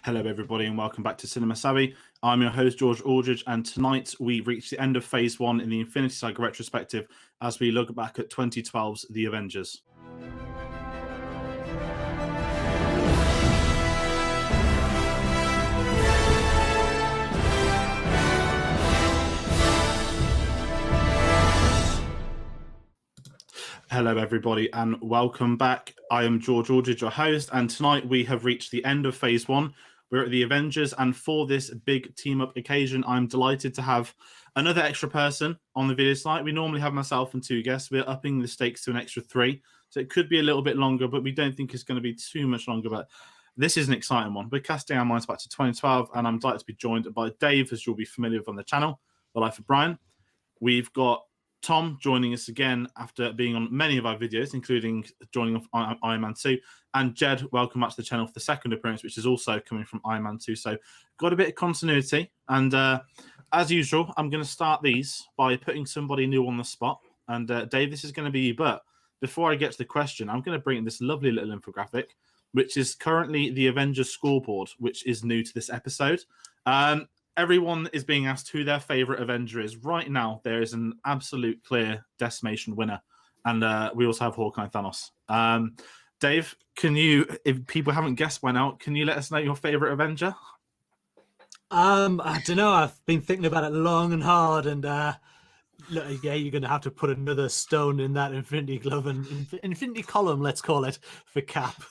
Hello everybody and welcome back to Cinema Savvy. I'm your host George Aldridge, and tonight we reach the end of Phase 1 in the Infinity Saga Retrospective as we look back at 2012's The Avengers. Hello everybody and welcome back. I am George Aldridge, your host, and tonight we have reached the end of Phase 1. We're at the Avengers, and for this big team-up occasion, I'm delighted to have another extra person on the video tonight. We normally have myself and two guests. We're upping the stakes to an extra 3, so it could be a little bit longer, but we don't think it's going to be too much longer. But this is an exciting one. We're casting our minds back to 2012, and I'm delighted to be joined by Dave, as you'll be familiar with on the channel, The Life of Brian. We've got Tom joining us again after being on many of our videos, including joining on Iron Man 2. And Jed, welcome back to the channel for the second appearance, which is also coming from Iron Man 2. So got a bit of continuity. And as usual, I'm going to start these by putting somebody new on the spot. And Dave, this is going to be you. But before I get to the question, I'm going to bring in this lovely little infographic, which is currently the Avengers scoreboard, which is new to this episode. Everyone is being asked who their favorite Avenger is. Right now, there is an absolute clear decimation winner. And we also have Hawkeye and Thanos. Dave, can you, if people haven't guessed by now, can you let us know your favorite Avenger? I don't know. I've been thinking about it long and hard, and look, yeah, you're going to have to put another stone in that Infinity Glove and Infinity Column, let's call it, for Cap.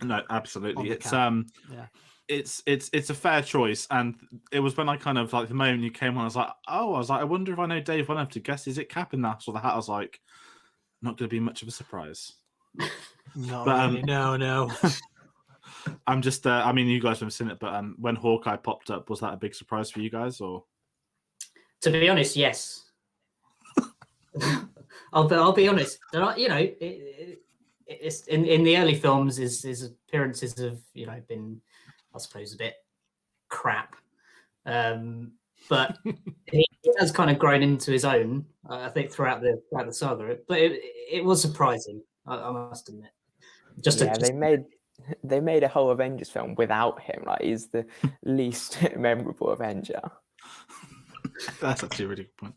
No, absolutely. It's yeah. It's a fair choice, and it was when I kind of like the moment you came on, I was like, I wonder if I know Dave well enough to guess. Is it Cap in that or the hat? I was like, not going to be much of a surprise. No, really, no. I'm just. I mean, you guys have seen it, but when Hawkeye popped up, was that a big surprise for you guys, or? To be honest, yes. I'll be honest. You know, it's in the early films, his appearances have been, I suppose, a bit crap, but he has kind of grown into his own. I think throughout the saga, but it was surprising. I must admit. They made a whole Avengers film without him. Like, he's the least memorable Avenger. That's actually a really good point.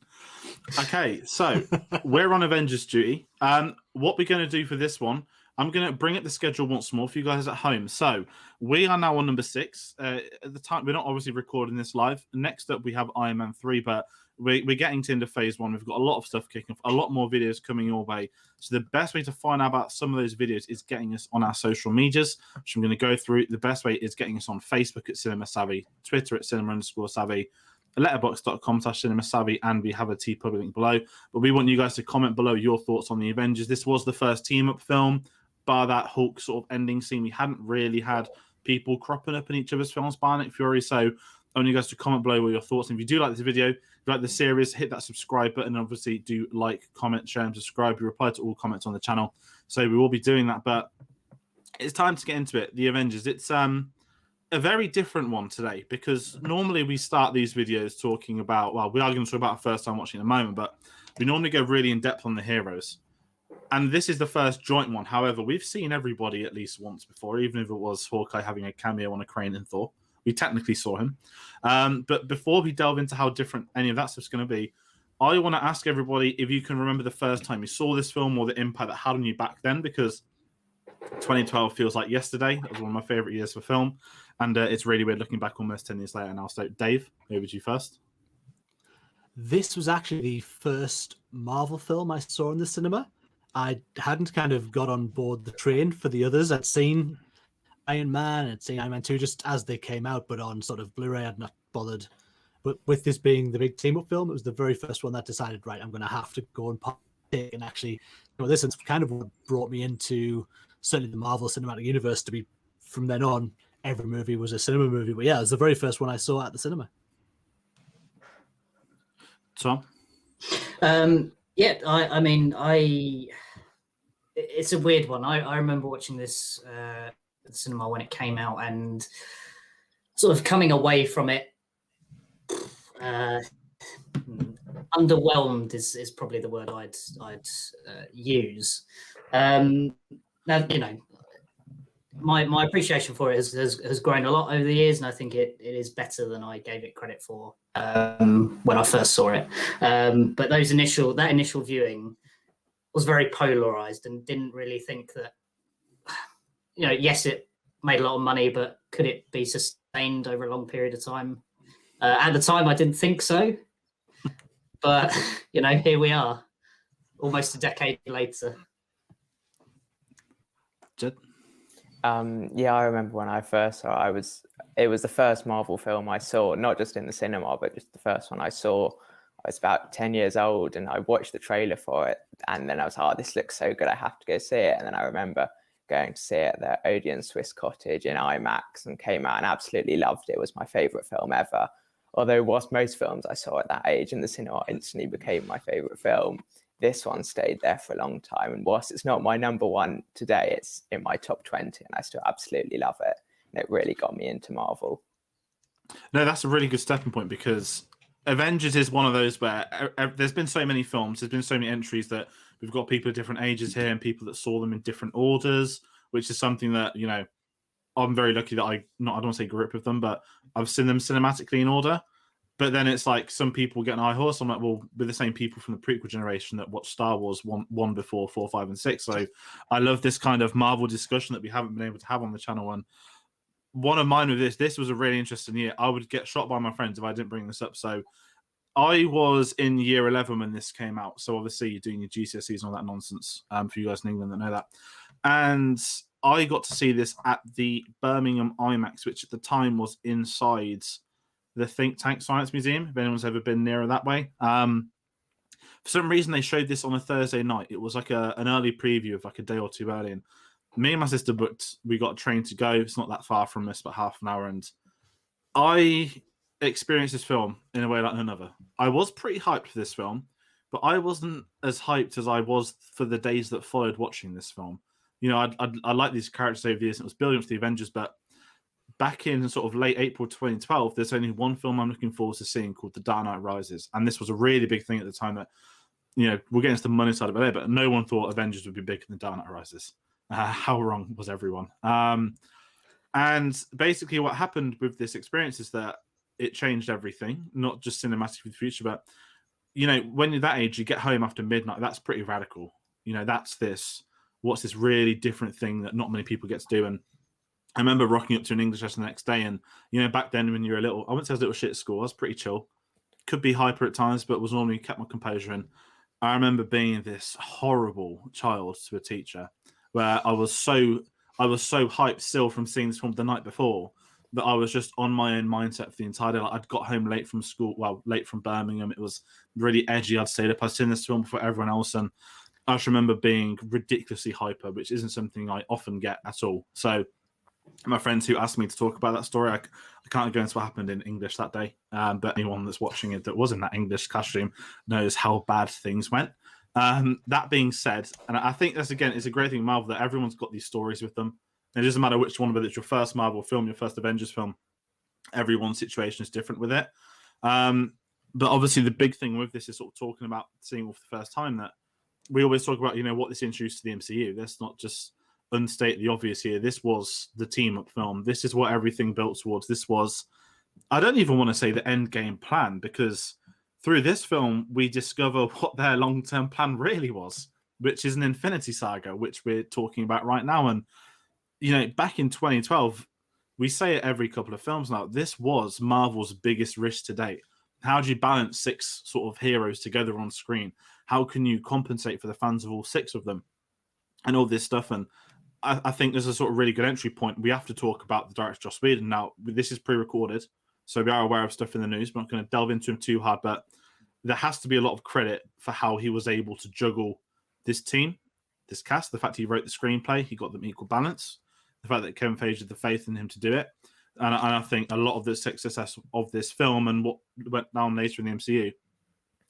Okay, so we're on Avengers duty. What we're going to do for this one, I'm going to bring up the schedule once more for you guys at home. So we are now on number 6. At the time, we're not obviously recording this live. Next up, we have Iron Man 3, but we're getting to into Phase 1. We've got a lot of stuff kicking off, a lot more videos coming your way. So the best way to find out about some of those videos is getting us on our social medias, which I'm going to go through. The best way is getting us on Facebook at Cinema Savvy, Twitter at Cinema_Savvy, letterboxd.com/Cinema Savvy, and we have a TeePublic link below. But we want you guys to comment below your thoughts on the Avengers. This was the first team-up film. Bar that Hulk sort of ending scene, we hadn't really had people cropping up in each other's films by Nick Fury. So I want you guys to comment below with your thoughts. And if you do like this video, if you like the series, hit that subscribe button. And obviously, do like, comment, share, and subscribe. We reply to all comments on the channel. So we will be doing that. But it's time to get into it. The Avengers. It's a very different one today, because normally we start these videos talking about, well, we are going to talk about our first time watching in a moment, but we normally go really in depth on the heroes. And this is the first joint one. However, we've seen everybody at least once before, even if it was Hawkeye having a cameo on a crane in Thor. We technically saw him. But before we delve into how different any of that stuff's going to be, I want to ask everybody if you can remember the first time you saw this film or the impact that had on you back then, because 2012 feels like yesterday. It was one of my favorite years for film. And it's really weird looking back almost 10 years later now. So, Dave, over to you first. This was actually the first Marvel film I saw in the cinema. I hadn't kind of got on board the train for the others. I'd seen Iron Man, I'd seen Iron Man 2 just as they came out, but on sort of Blu-ray, I'd not bothered. But with this being the big team-up film, it was the very first one that decided, right, I'm going to have to go and partake. And actually, this is kind of what brought me into certainly the Marvel Cinematic Universe. To be, from then on, every movie was a cinema movie. But yeah, it was the very first one I saw at the cinema. Tom? Yeah, I mean, it's a weird one. I remember watching this at the cinema when it came out and sort of coming away from it underwhelmed is probably the word I'd use. Now, my appreciation for it has grown a lot over the years, and I think it is better than I gave it credit for when I first saw it. But that initial viewing was very polarized, and didn't really think that, yes, it made a lot of money, but could it be sustained over a long period of time? At the time, I didn't think so, but here we are, almost a decade later. Jed? Yeah, I remember when I first saw it. It was the first Marvel film I saw, not just in the cinema, but just the first one I saw. I was about 10 years old, and I watched the trailer for it, and then I was like, oh, this looks so good, I have to go see it. And then I remember going to see it at the Odeon Swiss Cottage in IMAX, and came out and absolutely loved it. It was my favourite film ever. Although whilst most films I saw at that age in the cinema instantly became my favourite film, this one stayed there for a long time. And whilst it's not my number one today, it's in my top 20, and I still absolutely love it. And it really got me into Marvel. No, that's a really good stepping point, because Avengers is one of those where there's been so many films, there's been so many entries that we've got people of different ages here and people that saw them in different orders, which is something that, I'm very lucky that I don't want to say grew up with them, but I've seen them cinematically in order. But then it's like some people get an high horse. I'm like, well, we're the same people from the prequel generation that watched Star Wars one before 4, 5, and 6. So I love this kind of Marvel discussion that we haven't been able to have on the channel. And one of mine with this was a really interesting year. I would get shot by my friends if I didn't bring this up. So I was in year 11 when this came out. So obviously you're doing your GCSEs and all that nonsense for you guys in England that know that. And I got to see this at the Birmingham IMAX, which at the time was inside the Think Tank Science Museum, if anyone's ever been nearer that way. For some reason, they showed this on a Thursday night. It was like an early preview of like a day or two early. And me and my sister we got a train to go. It's not that far from us, but half an hour. And I experienced this film in a way like none other. I was pretty hyped for this film, but I wasn't as hyped as I was for the days that followed watching this film. I like these characters over the years, and it was building up to the Avengers, but back in sort of late April 2012, there's only one film I'm looking forward to seeing called The Dark Knight Rises. And this was a really big thing at the time that, we'll get into the money side of it later, but no one thought Avengers would be bigger than Dark Knight Rises. How wrong was everyone? And basically what happened with this experience is that it changed everything, not just cinematically for the future, but, when you're that age, you get home after midnight, that's pretty radical. What's this really different thing that not many people get to do. And I remember rocking up to an English lesson the next day, and back then when you were I wouldn't say I was a little shit at school. I was pretty chill, could be hyper at times, but was normally kept my composure. And I remember being this horrible child to a teacher, where I was so hyped still from seeing this film the night before that I was just on my own mindset for the entire day. Like, I'd got home late from school, late from Birmingham. It was really edgy. I'd stayed up. I'd seen this film before everyone else, and I just remember being ridiculously hyper, which isn't something I often get at all. So my friends who asked me to talk about that story, I can't go into what happened in English that day, but anyone that's watching it that was in that English classroom knows how bad things went. That being said, and I think that's, again, it's a great thing, Marvel, that everyone's got these stories with them. And it doesn't matter which one, whether it's your first Marvel film, your first Avengers film, everyone's situation is different with it. But obviously the big thing with this is sort of talking about seeing it for the first time, that we always talk about, what this introduced to the MCU. Let's not just unstate the obvious here. This was the team-up film. This is what everything built towards. This was, I don't even want to say the end game plan, because through this film, we discover what their long-term plan really was, which is an Infinity Saga, which we're talking about right now. And, back in 2012, we say it every couple of films now, this was Marvel's biggest risk to date. How do you balance 6 sort of heroes together on screen? How can you compensate for the fans of all 6 of them? And all this stuff. And I think there's a sort of really good entry point. We have to talk about the director, Joss Whedon. Now, this is pre-recorded, so we are aware of stuff in the news. We're not going to delve into him too hard, but there has to be a lot of credit for how he was able to juggle this team, this cast, the fact he wrote the screenplay, he got them equal balance, the fact that Kevin Feige had the faith in him to do it. And I think a lot of the success of this film and what went down later in the MCU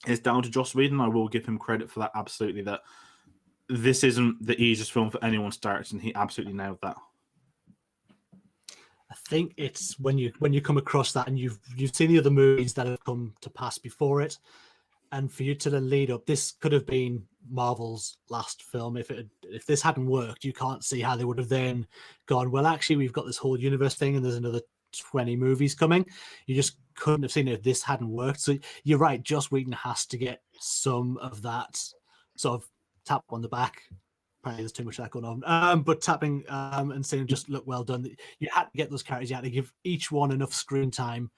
is down to Joss Whedon. I will give him credit for that, absolutely, that this isn't the easiest film for anyone to direct, and he absolutely nailed that. I think it's when you come across that and you've seen the other movies that have come to pass before it, and for you to then lead up, this could have been Marvel's last film. If this hadn't worked, you can't see how they would have then gone, well, actually, we've got this whole universe thing, and there's another 20 movies coming. You just couldn't have seen it if this hadn't worked. So you're right, Joss Whedon has to get some of that sort of tap on the back. Apparently there's too much of that going on. But tapping and saying, just look, well done. You had to get those characters, you had to give each one enough screen time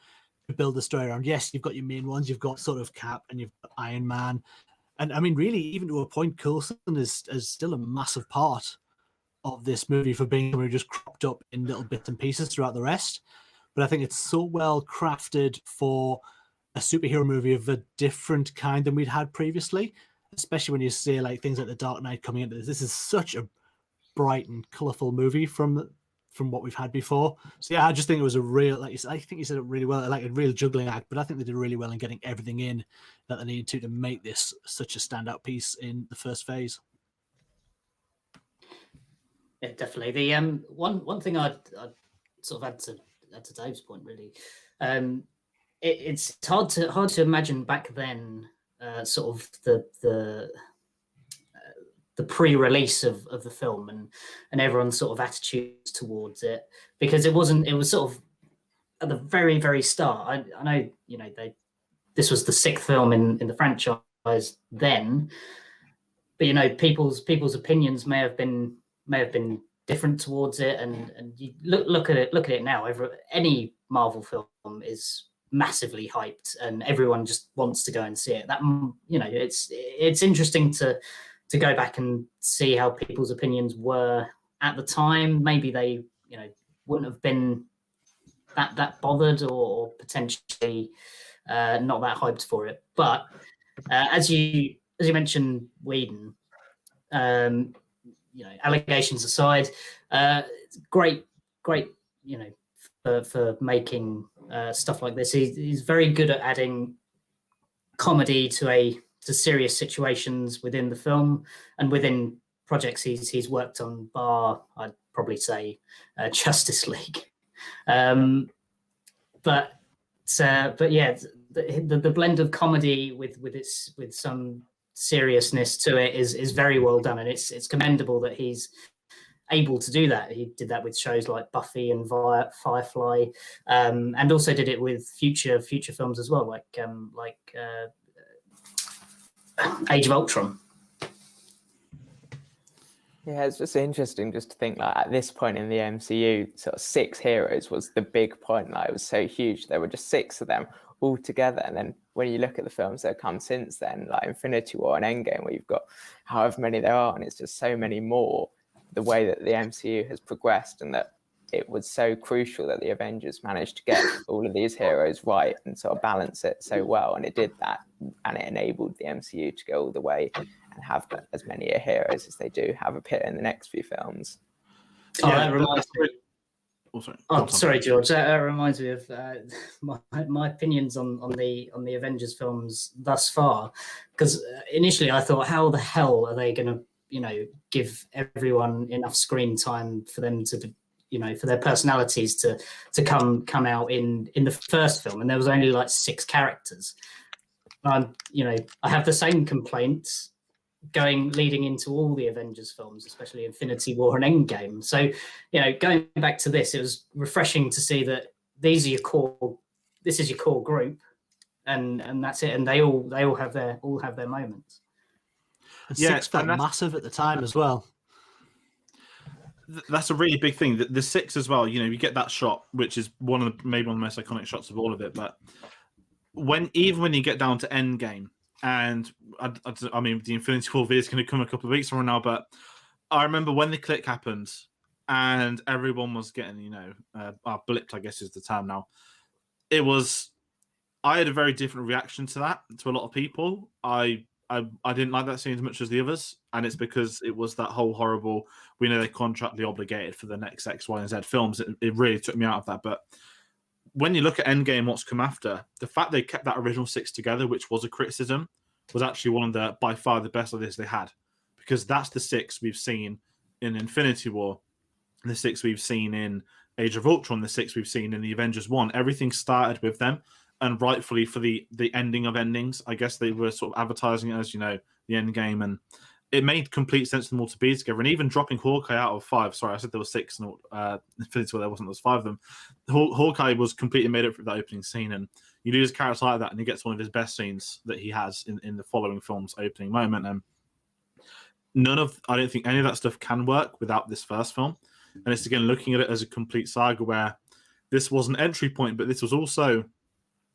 to build the story around. Yes, you've got your main ones, you've got sort of Cap and you've got Iron Man. And I mean, really, even to a point, Coulson is still a massive part of this movie for being someone who just cropped up in little bits and pieces throughout the rest. But I think it's so well crafted for a superhero movie of a different kind than we'd had previously, especially when you see like things like The Dark Knight coming into this. This is such a bright and colorful movie from what we've had before. So yeah, I just think it was a real, like I think you said it really well, like a real juggling act, but I think they did really well in getting everything in that they needed to make this such a standout piece in the first phase. Yeah, definitely. The one thing I'd sort of add to Dave's point, really, it's hard to imagine back then, sort of the pre-release of the film and everyone's sort of attitudes towards it, because it was sort of at the very, very start. I know, you know, this was the 6th film in the franchise then, but you know, people's opinions may have been different towards it, and you look at it now. Any Marvel film is massively hyped, and everyone just wants to go and see it. That, you know, it's interesting to go back and see how people's opinions were at the time. Maybe they, you know, wouldn't have been that bothered, or potentially not that hyped for it. But as you mentioned, Whedon, you know, allegations aside, great, you know, for making stuff like this. He's very good at adding comedy to serious situations within the film and within projects he's worked on, bar, I'd probably say, Justice League. But yeah, the blend of comedy with some seriousness to it is very well done, and it's commendable that he's able to do that. He did that with shows like Buffy and Firefly, and also did it with future films as well, like Age of Ultron. Yeah, it's just interesting just to think, like, at this point in the MCU, sort of 6 heroes was the big point. Like, it was so huge. There were just 6 of them all together. And then when you look at the films that have come since then, like Infinity War and Endgame, where you've got however many there are, and it's just so many more, the way that the MCU has progressed, and that it was so crucial that the Avengers managed to get all of these heroes right and sort of balance it so well. And it did that, and it enabled the MCU to go all the way and have as many heroes as they do have appear in the next few films. That reminds me. Sorry, George. That reminds me of my opinions on the Avengers films thus far. Because initially I thought, how the hell are they going to, you know, give everyone enough screen time for them to, you know, for their personalities to come out in the first film, and there was only like 6 characters. You know, I have the same complaints leading into all the Avengers films, especially Infinity War and Endgame. So, you know, going back to this, it was refreshing to see that this is your core group, and that's it, and they all have their moments. And 6 felt massive at the time as well. That's a really big thing. The 6 as well, you know, you get that shot, which is maybe one of the most iconic shots of all of it. But even when you get down to Endgame, and I mean, the Infinity War video is going to come a couple of weeks from now, but I remember when the click happened and everyone was getting, you know, blipped, I guess is the term now. I had a very different reaction to that, to a lot of people. I didn't like that scene as much as the others, and it's because it was that whole horrible, we know they're contractually obligated for the next X, Y, and Z films. It really took me out of that. But when you look at Endgame, what's come after, the fact they kept that original 6 together, which was a criticism, was actually one of the, by far, the best ideas they had. Because that's the 6 we've seen in Infinity War, the 6 we've seen in Age of Ultron, the 6 we've seen in the Avengers 1. Everything started with them, and rightfully for the ending of endings. I guess they were sort of advertising it as, the end game, and it made complete sense for them all to be together. And even dropping Hawkeye out of 5, sorry, I said there was 6, and Infinity War there wasn't, there was 5 of them. Hawkeye was completely made up for that opening scene, and you lose a character like that, and he gets one of his best scenes that he has in the following film's opening moment. And I don't think any of that stuff can work without this first film. And it's, again, looking at it as a complete saga where this was an entry point, but this was also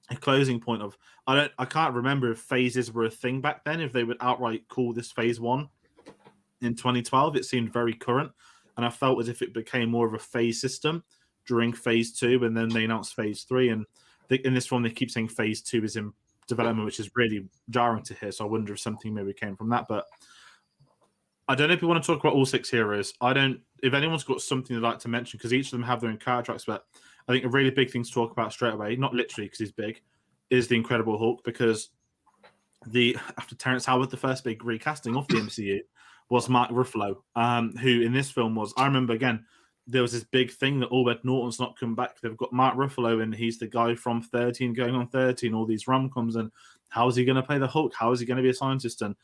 a closing point of, I can't remember if phases were a thing back then, if they would outright call this phase 1 in 2012. It seemed very current, and I felt as if it became more of a phase system during phase 2, and then they announced phase 3, and in this one they keep saying phase 2 is in development, which is really jarring to hear. So I wonder if something maybe came from that. But I don't know if we want to talk about all 6 heroes. If anyone's got something they'd like to mention, because each of them have their own character arcs, but I think a really big thing to talk about straight away, not literally because he's big, is the Incredible Hulk, because after Terrence Howard, the first big recasting of the MCU was Mark Ruffalo, who in this film was, I remember, again, there was this big thing that Ed Norton's not come back. They've got Mark Ruffalo, and he's the guy from 13 going on 13, all these rom-coms, and how is he going to play the Hulk? How is he going to be a scientist? And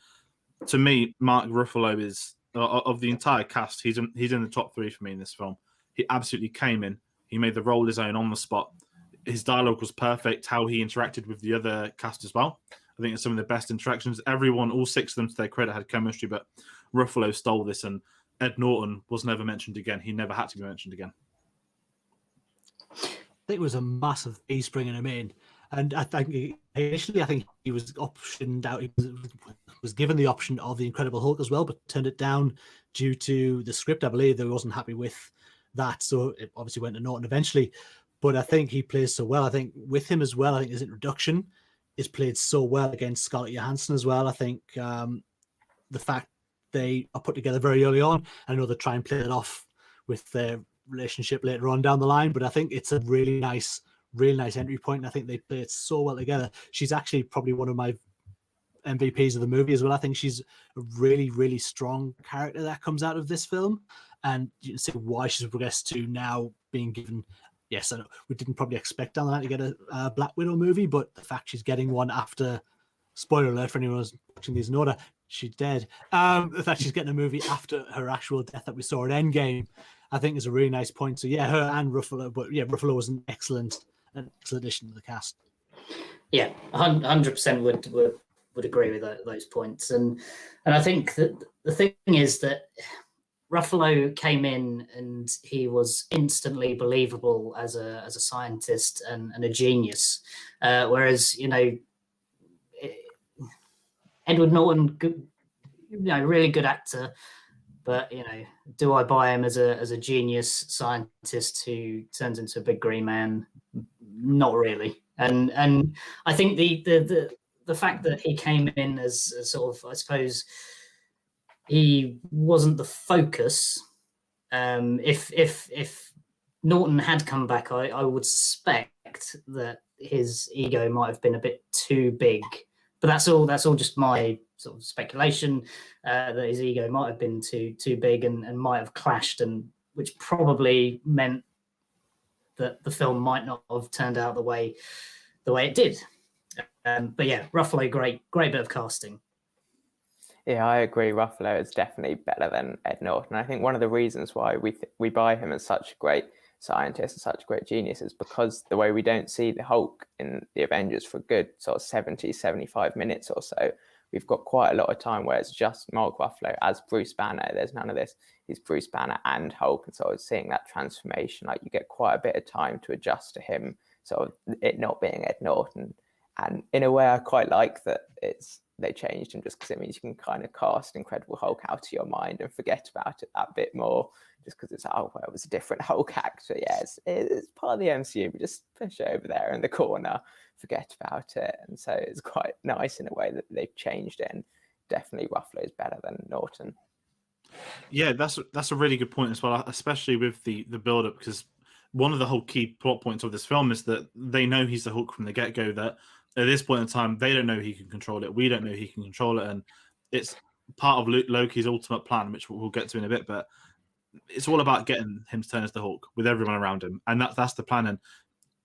to me, Mark Ruffalo is, of the entire cast, he's in the top 3 for me in this film. He absolutely came in. He made the role his own on the spot. His dialogue was perfect. How he interacted with the other cast as well. I think it's some of the best interactions. Everyone, all 6 of them, to their credit, had chemistry, but Ruffalo stole this, and Ed Norton was never mentioned again. He never had to be mentioned again. I think it was a massive piece bringing him in. And I think he was optioned out. He was given the option of the Incredible Hulk as well, but turned it down due to the script. I believe that he wasn't happy with that, so it obviously went to Norton eventually. But I think he plays so well. I think with him as well, I think his introduction is played so well against Scarlett Johansson as well. I think the fact they are put together very early on, I know they try and play it off with their relationship later on down the line, but I think it's a really nice entry point, and I think they play it so well together. She's actually probably one of my MVPs of the movie as well. I think she's a really, really strong character that comes out of this film, and you can see why she's progressed to now being given. Yes, I know we didn't probably expect down the line to get a Black Widow movie, but the fact she's getting one after, spoiler alert for anyone who's watching these in order, she's dead. The fact she's getting a movie after her actual death that we saw at Endgame, I think is a really nice point. So yeah, her and Ruffalo, but yeah, Ruffalo was an excellent addition to the cast. Yeah, 100% would agree with those points, and I think that the thing is that Ruffalo came in and he was instantly believable as a scientist and a genius, whereas Edward Norton, really good actor, but do I buy him as a genius scientist who turns into a big green man? Not really. And I think the fact that he came in as a sort of, I suppose, he wasn't the focus. If Norton had come back, I would suspect that his ego might have been a bit too big. But that's all just my sort of speculation, that his ego might have been too big and might have clashed, and which probably meant that the film might not have turned out the way it did. But yeah, Ruffalo, great bit of casting. Yeah, I agree. Ruffalo is definitely better than Ed Norton. I think one of the reasons why we buy him as such a great scientist and such a great genius is because the way we don't see the Hulk in the Avengers for a good sort of 70, 75 minutes or so, we've got quite a lot of time where it's just Mark Ruffalo as Bruce Banner. There's none of this. He's Bruce Banner and Hulk. And so seeing that transformation, like you get quite a bit of time to adjust to him, sort of it not being Ed Norton. And in a way, I quite like that they changed him, just because it means you can kind of cast Incredible Hulk out of your mind and forget about it that bit more, just because it's, well, it was a different Hulk actor. Yeah, it's part of the MCU, but just push it over there in the corner, forget about it. And so it's quite nice in a way that they've changed it, and definitely Ruffalo is better than Norton. Yeah, that's a really good point as well, especially with the build-up, because one of the whole key plot points of this film is that they know he's the Hulk from the get-go, that at this point in time, they don't know he can control it. We don't know he can control it. And it's part of Loki's ultimate plan, which we'll get to in a bit. But it's all about getting him to turn as the Hulk with everyone around him. And that's the plan. And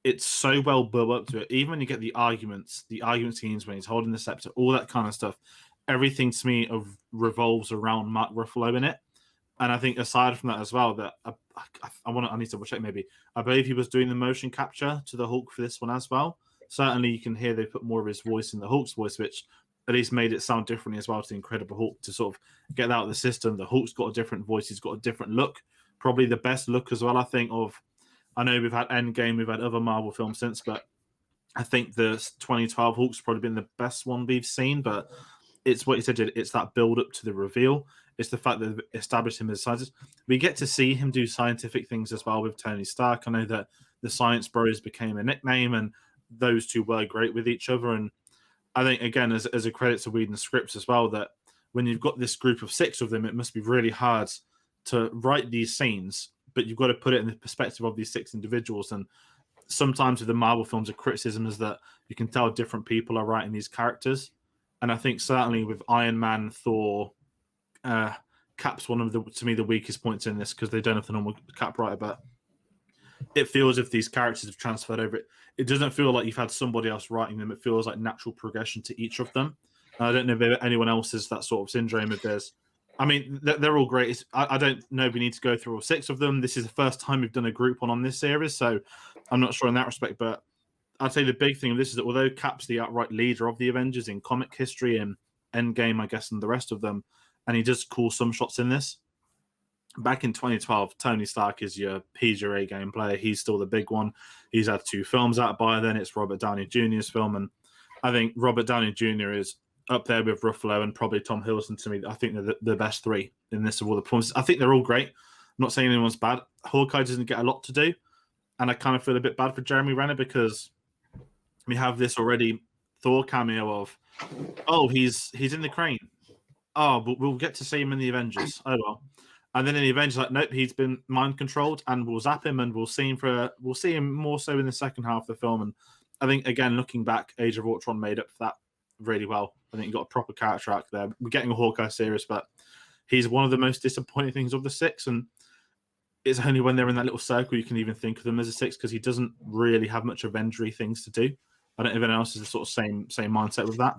it's so well built up to it. Even when you get the argument scenes when he's holding the scepter, all that kind of stuff, everything to me revolves around Mark Ruffalo in it. And I think aside from that as well, that I need to double check maybe. I believe he was doing the motion capture to the Hulk for this one as well. Certainly, you can hear they put more of his voice in the Hulk's voice, which at least made it sound differently as well to the Incredible Hulk to sort of get that out of the system. The Hulk's got a different voice. He's got a different look. Probably the best look as well, I think, I know we've had Endgame, we've had other Marvel films since, but I think the 2012 Hulk's probably been the best one we've seen. But it's what you said, it's that build up to the reveal. It's the fact that they've established him as scientist. We get to see him do scientific things as well with Tony Stark. I know that the Science Bros became a nickname, and those two were great with each other. And I think, again, as a credit to reading the scripts as well, that when you've got this group of 6 of them, it must be really hard to write these scenes, but you've got to put it in the perspective of these 6 individuals. And sometimes with the Marvel films, a criticism is that you can tell different people are writing these characters. And I think certainly with Iron Man, Thor, Cap's one of to me, the weakest points in this because they don't have the normal Cap writer, but it feels if these characters have transferred over it doesn't feel like you've had somebody else writing them. It feels like natural progression to each of them. I don't know if anyone else has that sort of syndrome of theirs. I mean, they're all great. I don't know if we need to go through all 6 of them. This is the first time we've done a group on this series, so I'm not sure in that respect. But I'd say the big thing of this is that although Cap's the outright leader of the Avengers in comic history and Endgame, I guess, and the rest of them, and he does call some shots in this. Back in 2012, Tony Stark he's your A-game player. He's still the big one. He's had 2 films out by then. It's Robert Downey Jr.'s film, and I think Robert Downey Jr. is up there with Ruffalo and probably Tom Hiddleston to me. I think they're the best 3 in this of all the performances. I think they're all great. I'm not saying anyone's bad. Hawkeye doesn't get a lot to do, and I kind of feel a bit bad for Jeremy Renner because we have this already Thor cameo of, oh, he's in the crane. Oh, but we'll get to see him in the Avengers. Oh well. And then in the Avengers, like, nope, he's been mind controlled, and we'll zap him, and we'll see him more so in the second half of the film. And I think, again, looking back, Age of Ultron made up for that really well. I think he got a proper character arc there. We're getting a Hawkeye series, but he's one of the most disappointing things of the 6, and it's only when they're in that little circle you can even think of them as a 6 because he doesn't really have much Avengery things to do. I don't know if anyone else is the sort of same mindset with that.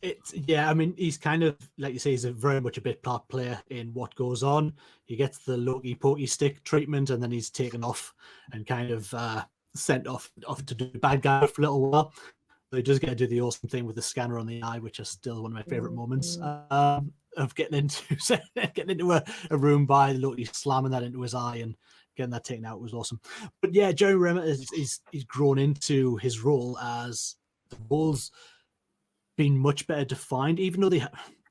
I mean, he's kind of, like you say, he's very much a bit part player in what goes on. He gets the Loki pokey stick treatment, and then he's taken off and kind of sent off to do bad guy for a little while. But he does get to do the awesome thing with the scanner on the eye, which is still one of my favorite moments of getting into a room by Loki slamming that into his eye and getting that taken out was awesome. But yeah, Jeremy Renner he's grown into his role as the roles been much better defined, even though he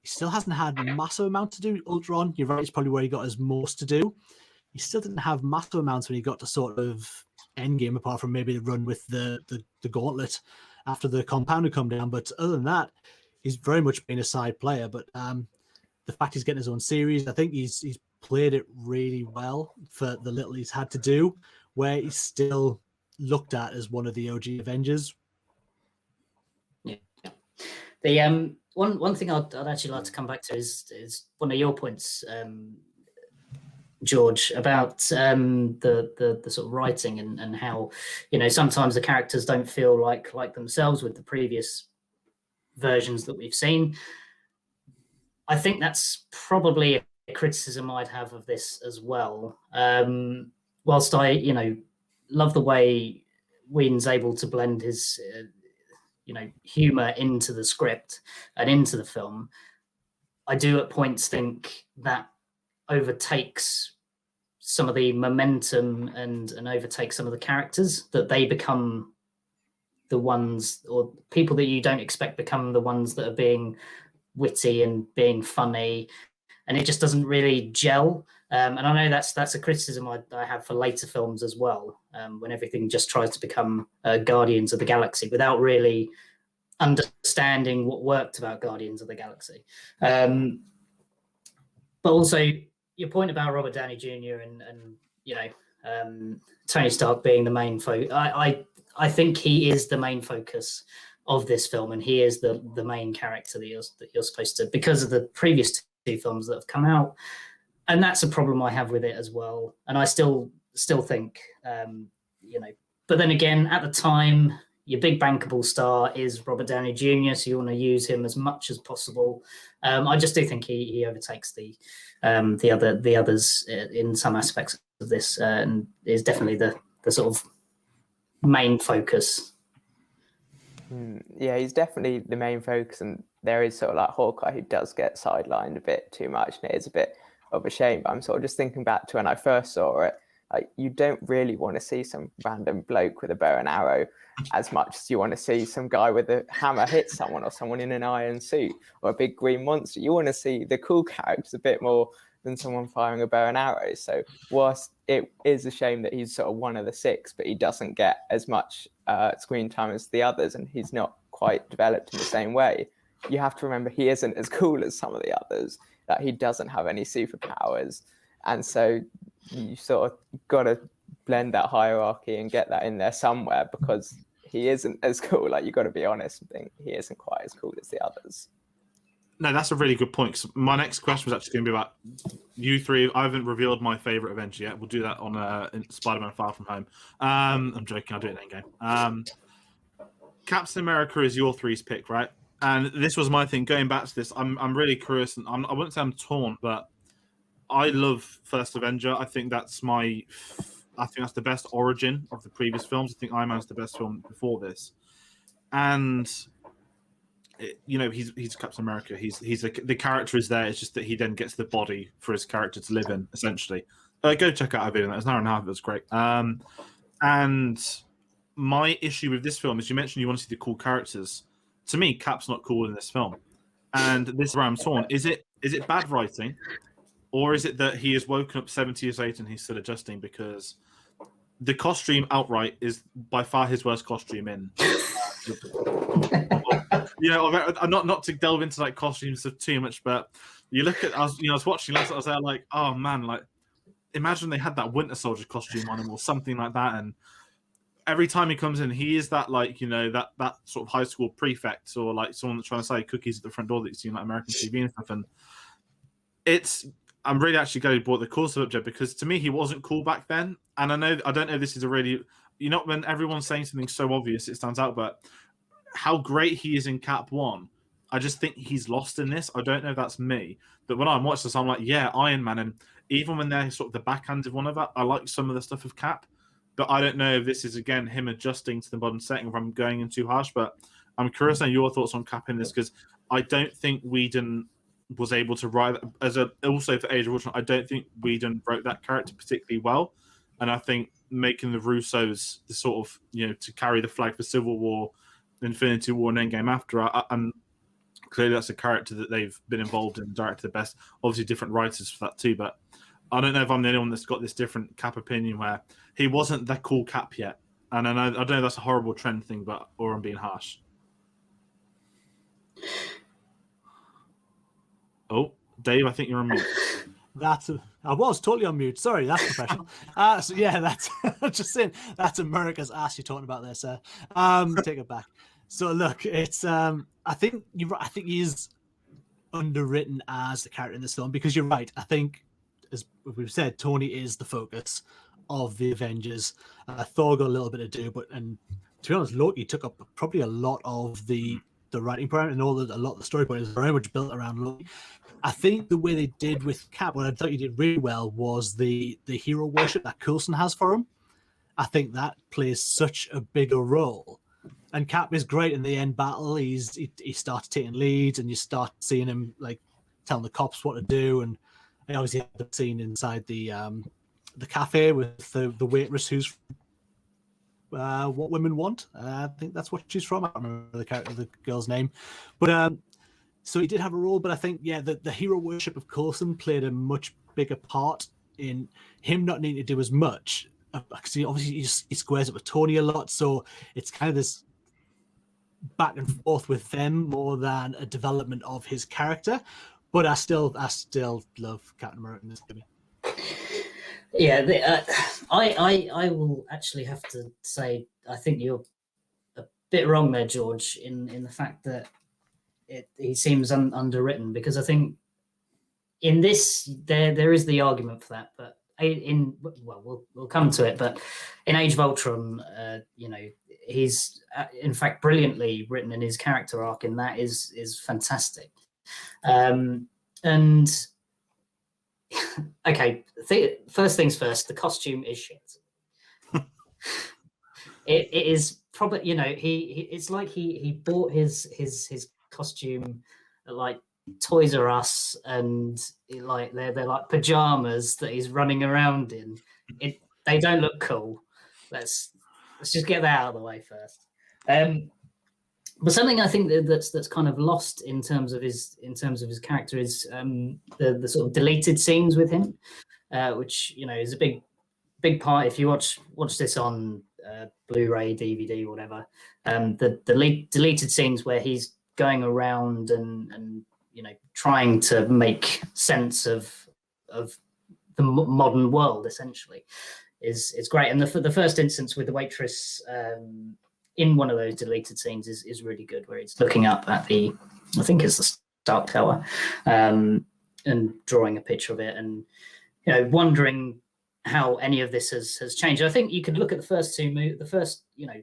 still hasn't had massive amounts to do. Ultron, you're right, it's probably where he got his most to do. He still didn't have massive amounts when he got to sort of Endgame, apart from maybe the run with the gauntlet after the compound had come down. But other than that, he's very much been a side player. But the fact he's getting his own series, I think he's played it really well for the little he's had to do, where he's still looked at as one of the OG Avengers. The one thing I'd actually like to come back to is one of your points, George, about the sort of writing and how, you know, sometimes the characters don't feel like themselves with the previous versions that we've seen. I think that's probably a criticism I'd have of this as well. Whilst I, you know, love the way Whedon's able to blend his humor into the script and into the film, I do at points think that overtakes some of the momentum and overtakes some of the characters, that they become the ones, or people that you don't expect become the ones that are being witty and being funny, and it just doesn't really gel. And I know that's a criticism I have for later films as well, when everything just tries to become Guardians of the Galaxy without really understanding what worked about Guardians of the Galaxy. But also your point about Robert Downey Jr. and Tony Stark being the main focus, I think he is the main focus of this film, and he is the main character that you're supposed to, because of the previous 2 films that have come out. And that's a problem I have with it as well. And I still think But then again, at the time, your big bankable star is Robert Downey Jr., so you want to use him as much as possible. I just do think he overtakes the others in some aspects of this, and is definitely the sort of main focus. Yeah, he's definitely the main focus, and there is sort of like Hawkeye who does get sidelined a bit too much, and it is a bit of a shame. But I'm sort of just thinking back to when I first saw it. Like, you don't really want to see some random bloke with a bow and arrow as much as you want to see some guy with a hammer hit someone, or someone in an iron suit, or a big green monster. You want to see the cool characters a bit more than someone firing a bow and arrow. So whilst it is a shame that he's sort of one of the six, but he doesn't get as much screen time as the others, and he's not quite developed in the same way, you have to remember he isn't as cool as some of the others, that he doesn't have any superpowers. And so you sort of got to blend that hierarchy and get that in there somewhere, because he isn't as cool. Like, you got to be honest and think he isn't quite as cool as the others. No, that's a really good point. 'Cause my next question was actually going to be about you three. I haven't revealed my favorite Avenger yet. We'll do that on in Spider-Man: Far From Home. I'm joking. I'll do it in game. Captain America is your three's pick, right? And this was my thing. Going back to this, I'm really curious, and I wouldn't say I'm torn, but I love First Avenger. I think that's the best origin of the previous films. I think Iron Man's the best film before this, and he's Captain America. The character is there. It's just that he then gets the body for his character to live in. Essentially, go check out our video. It's an hour and a half. It was great. And my issue with this film is, you mentioned you want to see the cool characters. To me, Cap's not cool in this film, and this is where I'm torn. Is it bad writing? Or is it that he has woken up 70 years later and he's still adjusting? Because the costume outright is by far his worst costume in. Not to delve into like costumes too much, but you look at, I was watching last, I was there like, oh man, like imagine they had that Winter Soldier costume on him or something like that, and every time he comes in, he is that like that sort of high school prefect, or like someone that's trying to sell cookies at the front door that you see in like American TV and stuff, and I'm really actually glad you brought the cool subject, because to me he wasn't cool back then. And I don't know if this is a really, when everyone's saying something so obvious it stands out, but how great he is in Cap 1, I just think he's lost in this. I don't know if that's me, but when I watch this, I'm like, yeah, Iron Man, and even when they're sort of the backhand of one of that, I like some of the stuff of Cap, but I don't know if this is again him adjusting to the modern setting, if I'm going in too harsh. But I'm curious on your thoughts on Cap in this, because I don't think Whedon was able to write also for Age of Ultron. I don't think Whedon wrote that character particularly well, and I think making the Russos the sort of to carry the flag for Civil War, Infinity War, and Endgame after, and clearly that's a character that they've been involved in, directed the best. Obviously, different writers for that too, but I don't know if I'm the only one that's got this different Cap opinion where he wasn't that cool Cap yet. And I don't know if that's a horrible trend thing, or I'm being harsh. Oh, Dave, I think you're on mute. I was totally on mute. Sorry, that's professional. So yeah, that's just saying that's America's ass you're talking about there, sir. Take it back. So look, it's I think you're right. I think he's underwritten as the character in this film, because you're right. I think, as we've said, Tony is the focus of the Avengers. Thor got a little bit to do, and to be honest, Loki took up probably a lot of the writing part and a lot of the story point is very much built around Loki. I think the way they did with Cap, what I thought he did really well, was the hero worship that Coulson has for him. I think that plays such a bigger role. And Cap is great in the end battle. He starts taking leads, and you start seeing him like telling the cops what to do. And I obviously had the scene inside the cafe with the waitress who's What Women Want. I think that's what she's from. I don't remember the girl's name, but so he did have a role. But I think the hero worship of Coulson played a much bigger part in him not needing to do as much. Because he squares up with Tony a lot, so it's kind of this back and forth with them more than a development of his character. But I still love Captain America in this movie. Yeah, I will actually have to say I think you're a bit wrong there, George, in the fact that he seems underwritten, because I think in this there is the argument for that, but we'll come to it, but in Age of Ultron, he's in fact brilliantly written, and his character arc in that is fantastic. And okay, first things first, the costume is shit. It is probably, it's like he bought his costume at like Toys R Us, and like they're like pajamas that he's running around in. They don't look cool. Let's just get that out of the way first. But something I think that's kind of lost in terms of his character is the sort of deleted scenes with him, which is a big part. If you watch this on Blu-ray, DVD, whatever, the deleted scenes where he's going around and trying to make sense of the modern world essentially is great. And the first instance with the waitress in one of those deleted scenes is really good, where he's looking up at I think it's the Stark Tower, and drawing a picture of it, and wondering how any of this has changed. I think you could look at the first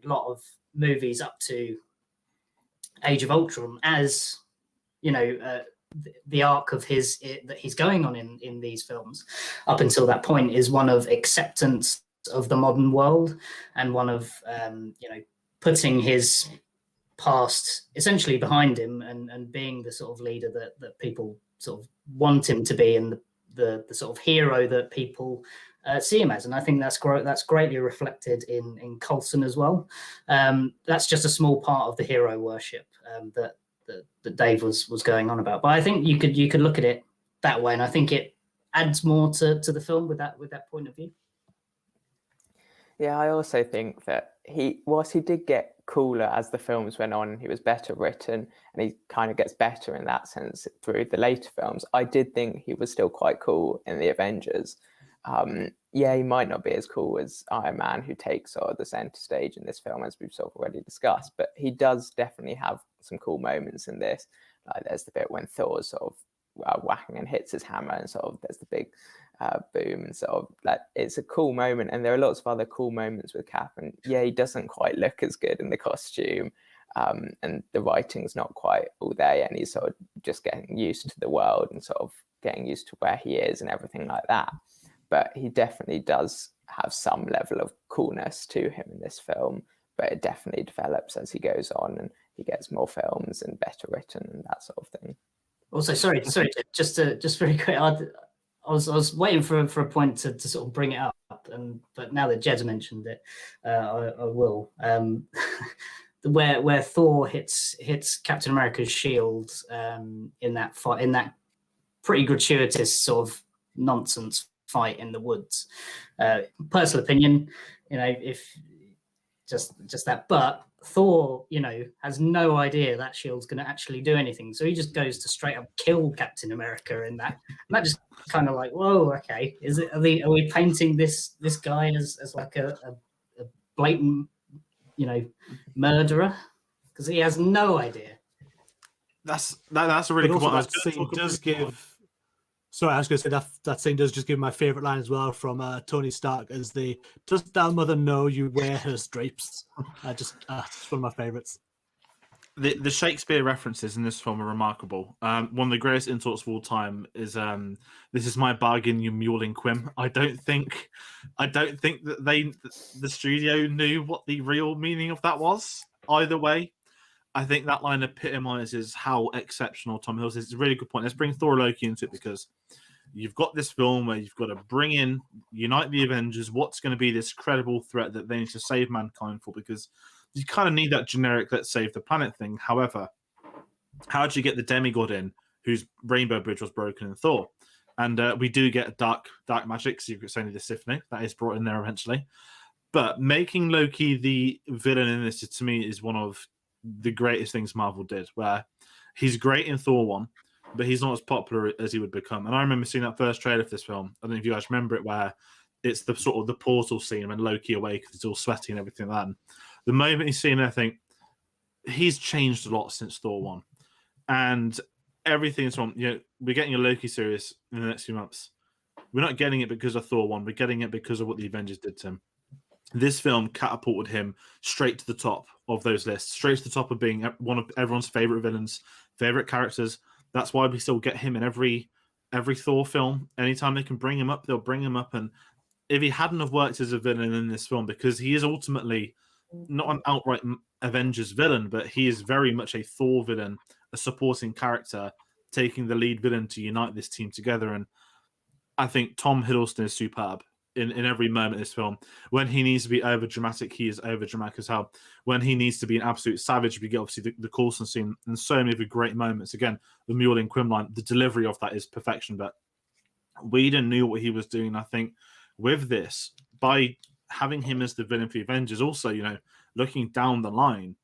lot of movies up to Age of Ultron as the arc of that he's going on in these films up until that point is one of acceptance of the modern world, and one of putting his past essentially behind him, and being the sort of leader that people sort of want him to be, and the sort of hero that people see him as. And I think that's greatly reflected in Coulson as well. That's just a small part of the hero worship that Dave was going on about. But I think you could look at it that way, and I think it adds more to the film with that point of view. Yeah, I also think that whilst he did get cooler as the films went on, he was better written, and he kind of gets better in that sense through the later films. I did think he was still quite cool in the Avengers. He might not be as cool as Iron Man, who takes sort of the center stage in this film, as we've sort of already discussed, but he does definitely have some cool moments in this. Like there's the bit when Thor's sort of whacking and hits his hammer, and sort of there's the big boom, and sort of like it's a cool moment. And there are lots of other cool moments with Cap, and he doesn't quite look as good in the costume, and the writing's not quite all there yet, and he's sort of just getting used to the world and sort of getting used to where he is and everything like that. But he definitely does have some level of coolness to him in this film, but it definitely develops as he goes on, and he gets more films and better written and that sort of thing. Also, sorry, just very quick. I was waiting for a point to sort of bring it up, but now that Jed's mentioned it, I will. Where Thor hits Captain America's shield in that fight, in that pretty gratuitous sort of nonsense fight in the woods. Personal opinion, if just that, but Thor, has no idea that shield's going to actually do anything, so he just goes to straight up kill Captain America in that. And that just kind of like, whoa, okay, are we painting this guy as like a blatant, murderer, because he has no idea. That's a really good point. That scene does give. Sorry, I was going to say that scene does just give my favorite line as well from Tony Stark, as the "Does thy mother know you wear her drapes?" It's one of my favorites. The Shakespeare references in this film are remarkable. One of the greatest insults of all time is "This is my bargain, you mewling quim." I don't think that the studio knew what the real meaning of that was. Either way, I think that line epitomizes how exceptional Tom Hiddleston is. It's a really good point. Let's bring Thor Loki into it, because you've got this film where you've got to unite the Avengers. What's going to be this credible threat that they need to save mankind for? Because you kind of need that generic "let's save the planet" thing. However, how do you get the demigod in whose rainbow bridge was broken in Thor? And we do get dark magic, Secret Sony the Symphony, that is brought in there eventually. But making Loki the villain in this, to me, is one of the greatest things Marvel did, where he's great in Thor 1, but he's not as popular as he would become. And I remember seeing that first trailer for this film. I don't know if you guys remember it, where it's the sort of the portal scene when Loki awakens, he's all sweaty and everything like that. And the moment he's seen it, I think he's changed a lot since Thor 1. And everything's from, we're getting a Loki series in the next few months. we're not getting it because of Thor 1. We're getting it because of what the Avengers did to him. This film catapulted him straight to the top of those lists, straight to the top of being one of everyone's favorite villains, favorite characters. That's why we still get him in every Thor film. Anytime they can bring him up, they'll bring him up. And if he hadn't have worked as a villain in this film, because he is ultimately not an outright Avengers villain, but he is very much a Thor villain, a supporting character, taking the lead villain to unite this team together. And I think Tom Hiddleston is superb in every moment of this film. When he needs to be over dramatic, he is over dramatic as hell. When he needs to be an absolute savage, we get obviously the Coulson scene and so many of the great moments. Again, the Mule and Quim line, the delivery of that is perfection. But Whedon knew what he was doing. I think with this, by having him as the villain for the Avengers, also, you know, looking down the line,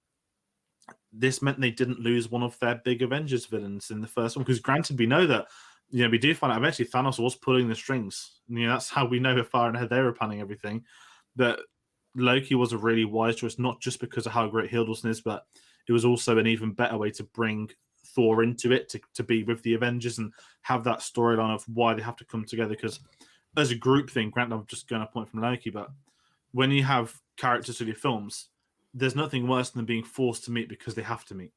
this meant they didn't lose one of their big Avengers villains in the first one. Because granted, we know that, you know, we do find out eventually Thanos was pulling the strings. You know, that's how we know how far ahead they were planning everything. That Loki was a really wise choice, not just because of how great Hiddleston is, but it was also an even better way to bring Thor into it, to be with the Avengers and have that storyline of why they have to come together. Because as a group thing, granted, I'm just going to point from Loki, but when you have characters in your films, there's nothing worse than being forced to meet because they have to meet.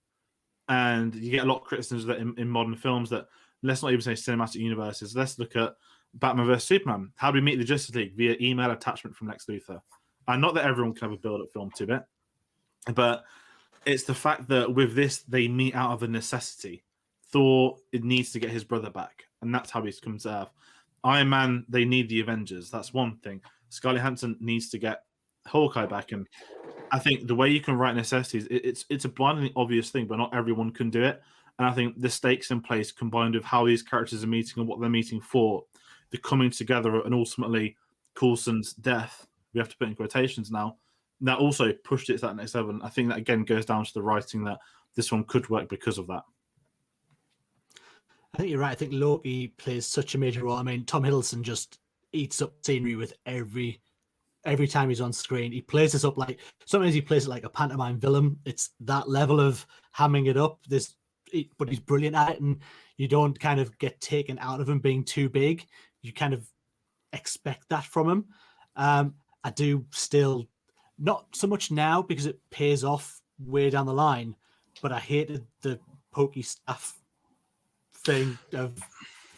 And you get a lot of criticisms of that in modern films. That, let's not even say cinematic universes. Let's look at Batman vs Superman. How do we meet the Justice League? Via email attachment from Lex Luthor. And not that everyone can have a build-up film to it, but it's the fact that with this, they meet out of a necessity. Thor, it needs to get his brother back, and that's how he's come to Earth. Iron Man, they need the Avengers. That's one thing. Scarlett Johansson needs to get Hawkeye back, and I think the way you can write necessities, it's a blindingly obvious thing, but not everyone can do it. And I think the stakes in place, combined with how these characters are meeting and what they're meeting for, the coming together, and ultimately Coulson's death, we have to put in quotations now, that also pushed it to that next level. And I think that, again, goes down to the writing, that this one could work because of that. I think you're right. I think Loki plays such a major role. I mean, Tom Hiddleston just eats up scenery with every time he's on screen. He plays this up like, sometimes he plays it like a pantomime villain. It's that level of hamming it up. But he's brilliant at it, and you don't kind of get taken out of him being too big. You kind of expect that from him. I do still, not so much now because it pays off way down the line, but I hated the pokey staff thing of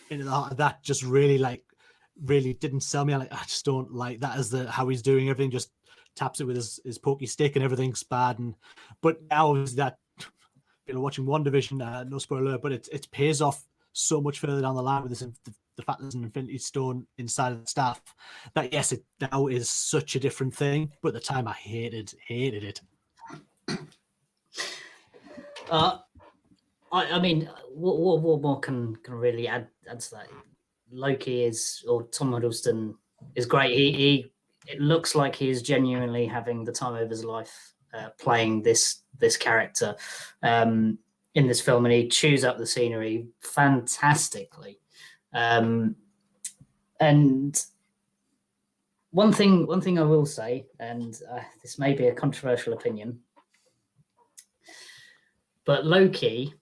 Into the Heart of that. Just really didn't sell me. I just don't like that as how he's doing everything. Just taps it with his pokey stick and everything's bad. But now obviously that, you know, watching WandaVision, no spoiler, but it pays off so much further down the line with this, the fact there's an Infinity Stone inside of the staff, that yes, it now is such a different thing. But at the time, I hated it. I mean, what more can really add to that? Loki or Tom Hiddleston is great. It looks like he is genuinely having the time of his life playing this character in this film, and he chews up the scenery fantastically. And one thing I will say, and this may be a controversial opinion, but Loki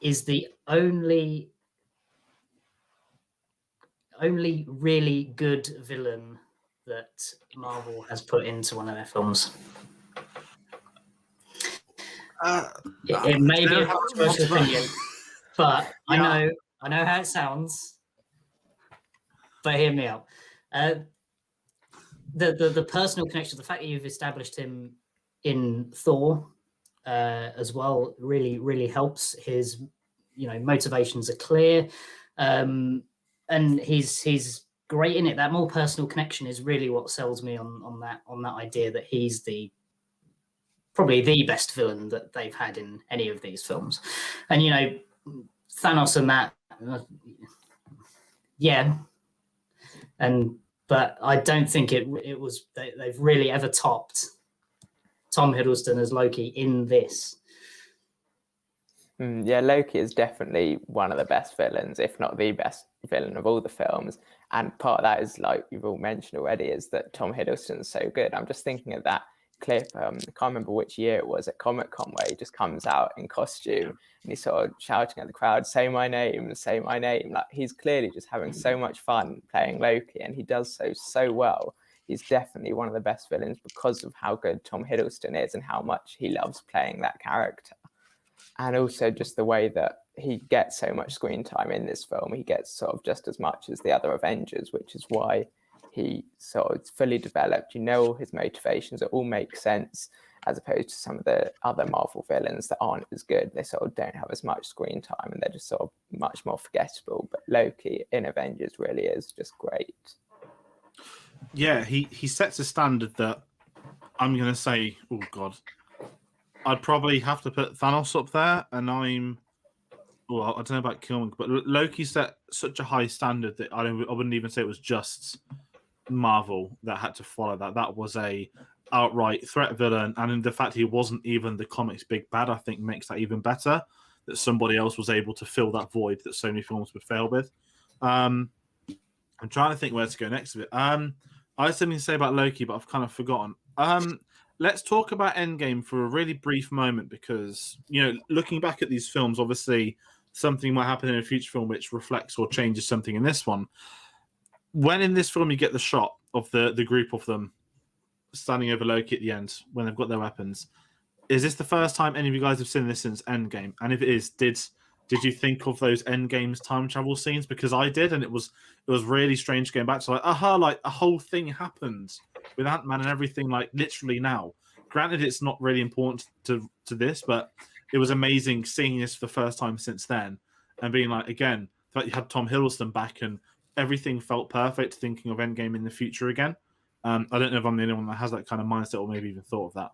is the only really good villain that Marvel has put into one of their films. It may be a controversial opinion, but yeah. I know how it sounds. But hear me out. The personal connection, the fact that you've established him in Thor as well, really helps. His, you know, motivations are clear, and he's great in it. That more personal connection is really what sells me on that idea that he's probably the best villain that they've had in any of these films. And, you know, Thanos and that, yeah. But I don't think they've really ever topped Tom Hiddleston as Loki in this. Yeah, Loki is definitely one of the best villains, if not the best villain of all the films. And part of that is, like you've all mentioned already, is that Tom Hiddleston's so good. I'm just thinking of that clip. I can't remember which year it was at Comic-Con, where he just comes out in costume and he's sort of shouting at the crowd, "Say my name, say my name." Like, he's clearly just having so much fun playing Loki, and he does so well. He's definitely one of the best villains because of how good Tom Hiddleston is and how much he loves playing that character. And also just the way that he gets so much screen time in this film. He gets sort of just as much as the other Avengers, which is why he sort of fully developed. You know, all his motivations, it all makes sense, as opposed to some of the other Marvel villains that aren't as good. They sort of don't have as much screen time and they're just sort of much more forgettable. But Loki in Avengers really is just great. Yeah, he sets a standard that I'm going to say, oh God, I'd probably have to put Thanos up there, and I don't know about Killmonger, but Loki set such a high standard that I wouldn't even say it was just Marvel that had to follow that. That was a outright threat villain, and in the fact he wasn't even the comics big bad, I think makes that even better. That somebody else was able to fill that void that so many films would fail with. I'm trying to think where to go next with it. I had something to say about Loki, but I've kind of forgotten. Let's talk about Endgame for a really brief moment, because, you know, looking back at these films, obviously something might happen in a future film which reflects or changes something in this one. When in this film you get the shot of the group of them standing over Loki at the end when they've got their weapons, is this the first time any of you guys have seen this since Endgame? And if it is, did you think of those Endgame's time travel scenes? Because I did, and it was really strange going back to like a whole thing happened with Ant-Man and everything, like literally now. Granted, it's not really important to this, but it was amazing seeing this for the first time since then, and being like, again, that you had Tom Hiddleston back and everything felt perfect, thinking of Endgame in the future again. I don't know if I'm the only one that has that kind of mindset or maybe even thought of that.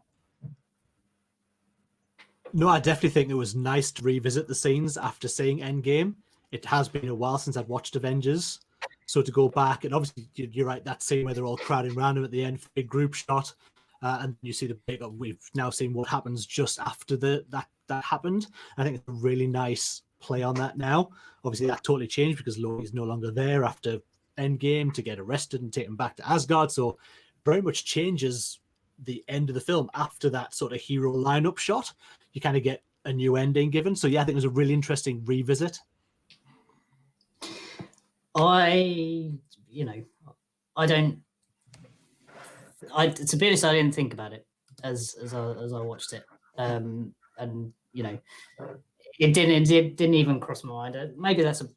No, I definitely think it was nice to revisit the scenes after seeing Endgame. It has been a while since I'd watched Avengers. So to go back, and obviously you're right, that scene where they're all crowding around him at the end, big group shot, and you see the big. We've now seen what happens just after that happened. I think it's a really nice play on that now. Obviously, that totally changed because Loki's no longer there after Endgame to get arrested and taken back to Asgard. So very much changes the end of the film after that sort of hero lineup shot. You kind of get a new ending given. So yeah, I think it was a really interesting revisit. To be honest, I didn't think about it as I watched it, and you know, it didn't even cross my mind. Maybe that's a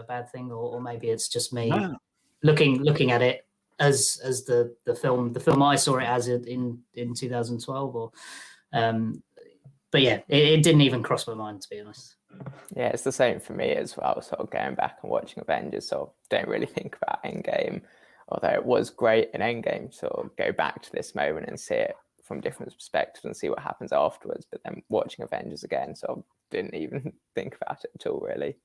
bad thing, or maybe it's just me looking at it as the film I saw it as in 2012, or but yeah, it didn't even cross my mind, to be honest. Yeah, it's the same for me as well. Sort of going back and watching Avengers, so don't really think about Endgame, although it was great in Endgame. So go back to this moment and see it from different perspectives and see what happens afterwards. But then watching Avengers again, so didn't even think about it at all, really.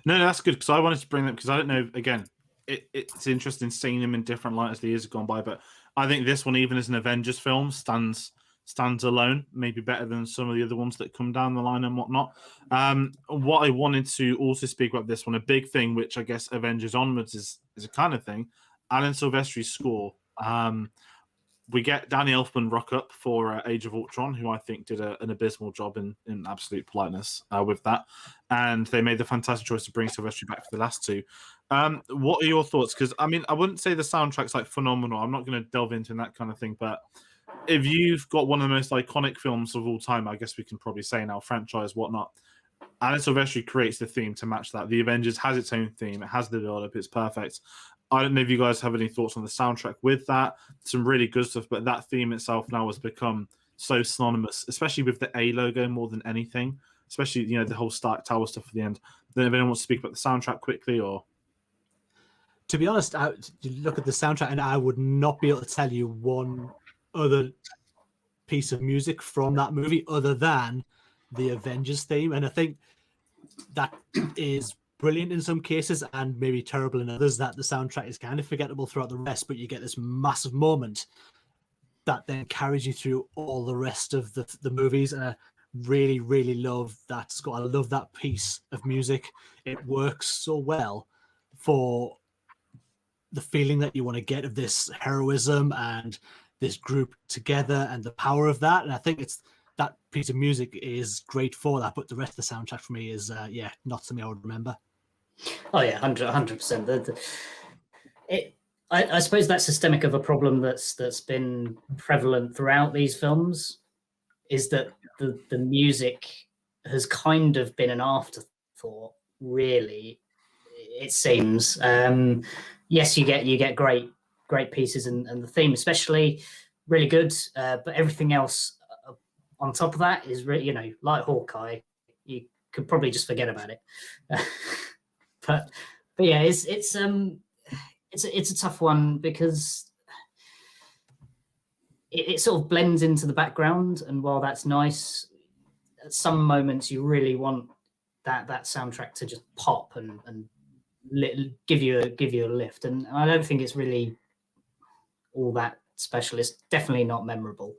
No, that's good, because I wanted to bring that because I don't know. Again, it's interesting seeing them in different light as the years have gone by, but I think this one, even as an Avengers film, stands alone, maybe better than some of the other ones that come down the line and whatnot. What I wanted to also speak about this one, a big thing, which I guess Avengers onwards is a kind of thing, Alan Silvestri's score. We get Danny Elfman rock up for Age of Ultron, who I think did an abysmal job in absolute politeness with that. And they made the fantastic choice to bring Silvestri back for the last two. What are your thoughts? Because, I mean, I wouldn't say the soundtrack's like phenomenal. I'm not going to delve into that kind of thing, but if you've got one of the most iconic films of all time, I guess we can probably say now, franchise, whatnot, Alan Silvestri creates the theme to match that. The Avengers has its own theme. It has the build-up. It's perfect. I don't know if you guys have any thoughts on the soundtrack with that. Some really good stuff, but that theme itself now has become so synonymous, especially with the A logo more than anything, especially, the whole Stark Tower stuff at the end. Then if anyone wants to speak about the soundtrack quickly, or... To be honest, you look at the soundtrack and I would not be able to tell you one other piece of music from that movie other than the Avengers theme, and I think that is brilliant in some cases and maybe terrible in others, that the soundtrack is kind of forgettable throughout the rest, but you get this massive moment that then carries you through all the rest of the movies. And I really, really love that score. I love that piece of music. It works so well for the feeling that you want to get of this heroism and this group together and the power of that. And I think it's that piece of music is great for that. But the rest of the soundtrack for me is not something I would remember. Oh yeah, 100%. I suppose that's systemic of a problem that's been prevalent throughout these films, is that the music has kind of been an afterthought, really. It seems. Yes, you get great pieces, and the theme especially really good. But everything else on top of that is really, like Hawkeye, you could probably just forget about it. but yeah, it's a tough one because it sort of blends into the background, and while that's nice, at some moments you really want that soundtrack to just pop and give you a lift, and I don't think it's really all that special. It's definitely not memorable.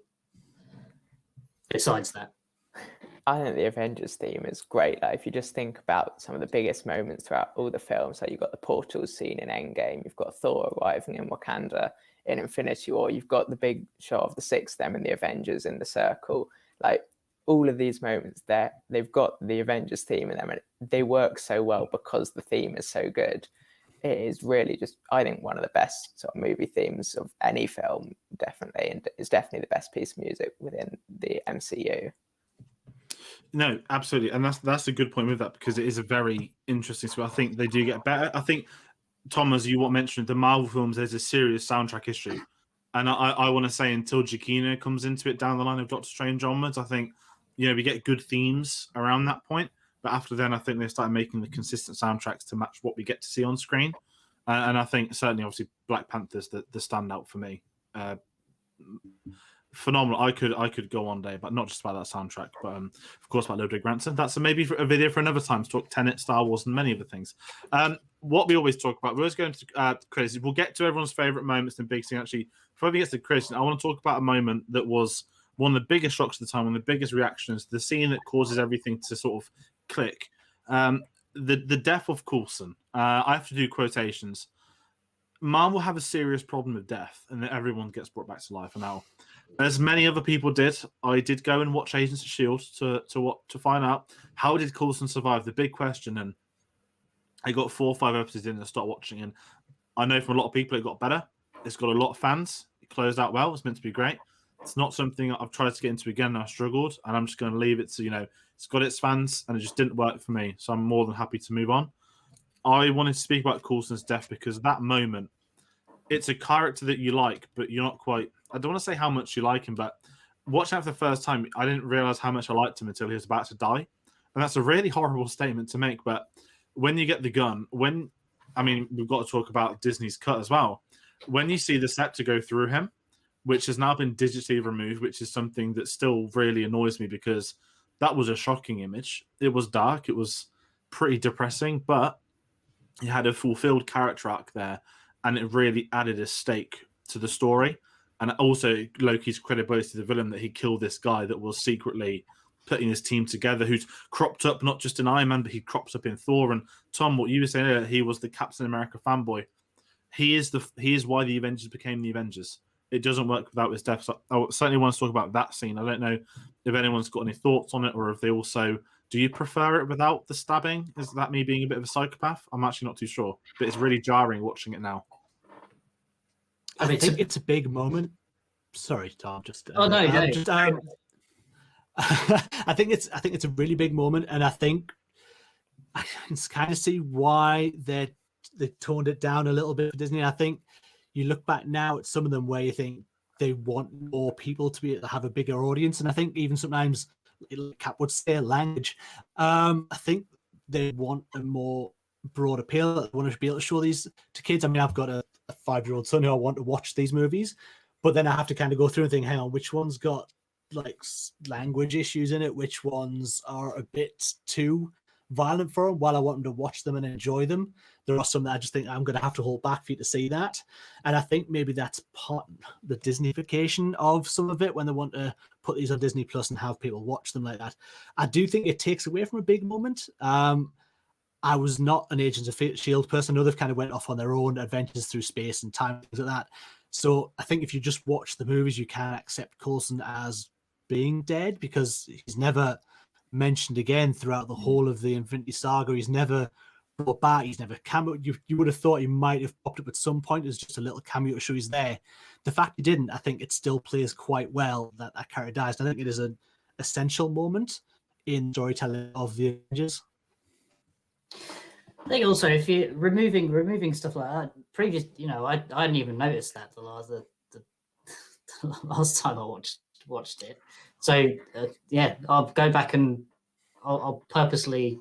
Besides that, I think the Avengers theme is great. Like, if you just think about some of the biggest moments throughout all the films, like you've got the portals scene in Endgame, you've got Thor arriving in Wakanda in Infinity War, you've got the big shot of the six of them and the Avengers in the circle. Like, all of these moments there, they've got the Avengers theme in them, and they work so well because the theme is so good. It is really just, I think, one of the best sort of movie themes of any film, definitely, and it's definitely the best piece of music within the MCU. No, absolutely, and that's a good point with that, because it is a very interesting. So I think they do get better. I think, Tom, as you mentioned, the Marvel films, there's a serious soundtrack issue, and I want to say until Giacchino comes into it down the line of Doctor Strange onwards, I think we get good themes around that point. But after then, I think they started making the consistent soundtracks to match what we get to see on screen, and I think certainly, obviously, Black Panther's the standout for me. Phenomenal. I could go on day, but not just about that soundtrack, but of course about Ludwig Göransson. That's maybe a video for another time to talk Tenet, Star Wars, and many other things. What we always talk about, we're always going to criticism. We'll get to everyone's favorite moments and big thing. Actually, before we get to criticism, I want to talk about a moment that was one of the biggest shocks of the time, one of the biggest reactions, the scene that causes everything to sort of click. The death of Coulson. I have to do quotations. Marvel have a serious problem with death, and that everyone gets brought back to life. And now, as many other people did, I did go and watch Agents of S.H.I.E.L.D. to find out how did Coulson survive, the big question. And I got 4 or 5 episodes in and stopped watching. And I know from a lot of people it got better. It's got a lot of fans. It closed out well. It's meant to be great. It's not something I've tried to get into again and I struggled. And I'm just going to leave it to, it's got its fans and it just didn't work for me. So I'm more than happy to move on. I wanted to speak about Coulson's death because that moment, it's a character that you like, but you're not quite... I don't want to say how much you like him, but watching it for the first time, I didn't realize how much I liked him until he was about to die. And that's a really horrible statement to make, but when you get the gun, we've got to talk about Disney's cut as well. When you see the scepter go through him, which has now been digitally removed, which is something that still really annoys me because that was a shocking image. It was dark. It was pretty depressing, but he had a fulfilled character arc there, and it really added a stake to the story. And also Loki's credibility to the villain that he killed this guy that was secretly putting his team together, who's cropped up not just in Iron Man, but he crops up in Thor. And Tom, what you were saying earlier, he was the Captain America fanboy. He is why the Avengers became the Avengers. It doesn't work without his death. So I certainly want to talk about that scene. I don't know if anyone's got any thoughts on it, or if they also... Do you prefer it without the stabbing? Is that me being a bit of a psychopath? I'm actually not too sure. But it's really jarring watching it now. I think it's a big moment. Sorry, Tom. Just no. I think it's a really big moment, and I think I can kind of see why they toned it down a little bit for Disney. I think you look back now at some of them where you think they want more people to be able to have a bigger audience, and I think even sometimes, Cap would say, language. I think they want a more broad appeal. They want to be able to show these to kids. I mean, I've got a 5-year-old son who I want to watch these movies, but then I have to kind of go through and think, hang on, which one's got like language issues in it? Which ones are a bit too violent for them? While I want them to watch them and enjoy them, there are some that I just think I'm going to have to hold back for you to see that. And I think maybe that's part the Disneyfication of some of it when they want to put these on Disney Plus and have people watch them like that. I do think it takes away from a big moment. I was not an Agents of S.H.I.E.L.D. person. I know they've kind of went off on their own adventures through space and time, things like that. So I think if you just watch the movies, you can accept Coulson as being dead, because he's never mentioned again throughout the whole of the Infinity Saga. He's never brought back. He's never cameo. You would have thought he might have popped up at some point as just a little cameo to show he's there. The fact he didn't, I think it still plays quite well that that character dies. And I think it is an essential moment in storytelling of the Avengers. I think also if you're removing stuff like that, I hadn't even noticed that the last time I watched it. So I'll go back and I'll purposely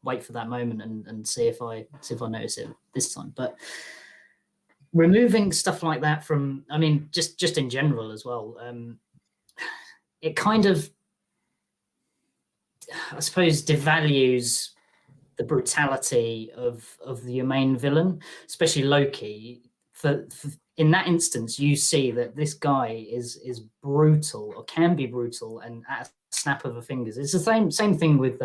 wait for that moment and see if I notice it this time. But removing stuff like that from, I mean, just in general as well, it kind of, I suppose, devalues the brutality of the main villain, especially Loki. For in that instance, you see that this guy is brutal, or can be brutal, and at a snap of a fingers. It's the same thing with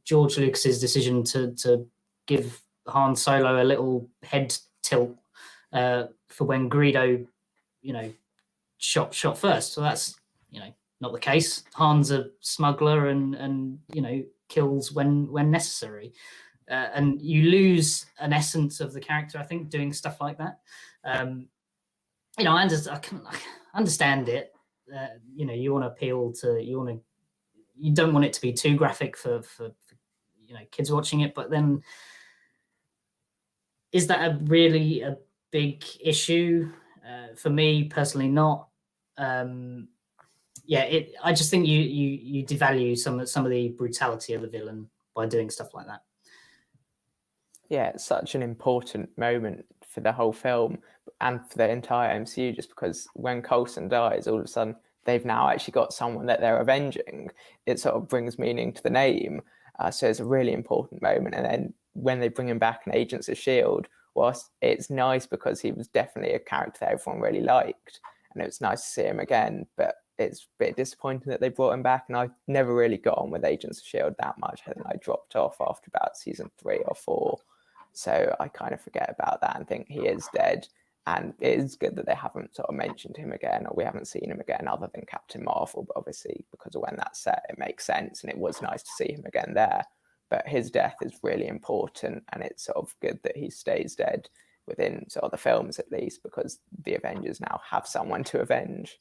George Lucas's decision to give Han Solo a little head tilt for when Greedo, shot first. So that's not the case. Han's a smuggler and kills when necessary, and you lose an essence of the character, I think, doing stuff like that. I understand it. You want to appeal to, you don't want it to be too graphic for kids watching it, but then is that really a big issue? For me personally, not. I just think you devalue some of the brutality of the villain by doing stuff like that. Yeah, it's such an important moment for the whole film and for the entire MCU, just because when Coulson dies, all of a sudden they've now actually got someone that they're avenging. It sort of brings meaning to the name. So it's a really important moment. And then when they bring him back in Agents of S.H.I.E.L.D., whilst it's nice because he was definitely a character that everyone really liked, and it was nice to see him again, but it's a bit disappointing that they brought him back. And I never really got on with Agents of S.H.I.E.L.D. that much. I think I dropped off after about season 3 or 4. So I kind of forget about that and think he is dead. And it is good that they haven't sort of mentioned him again, or we haven't seen him again other than Captain Marvel. But obviously, because of when that's set, it makes sense. And it was nice to see him again there. But his death is really important. And it's sort of good that he stays dead within sort of the films, at least, because the Avengers now have someone to avenge.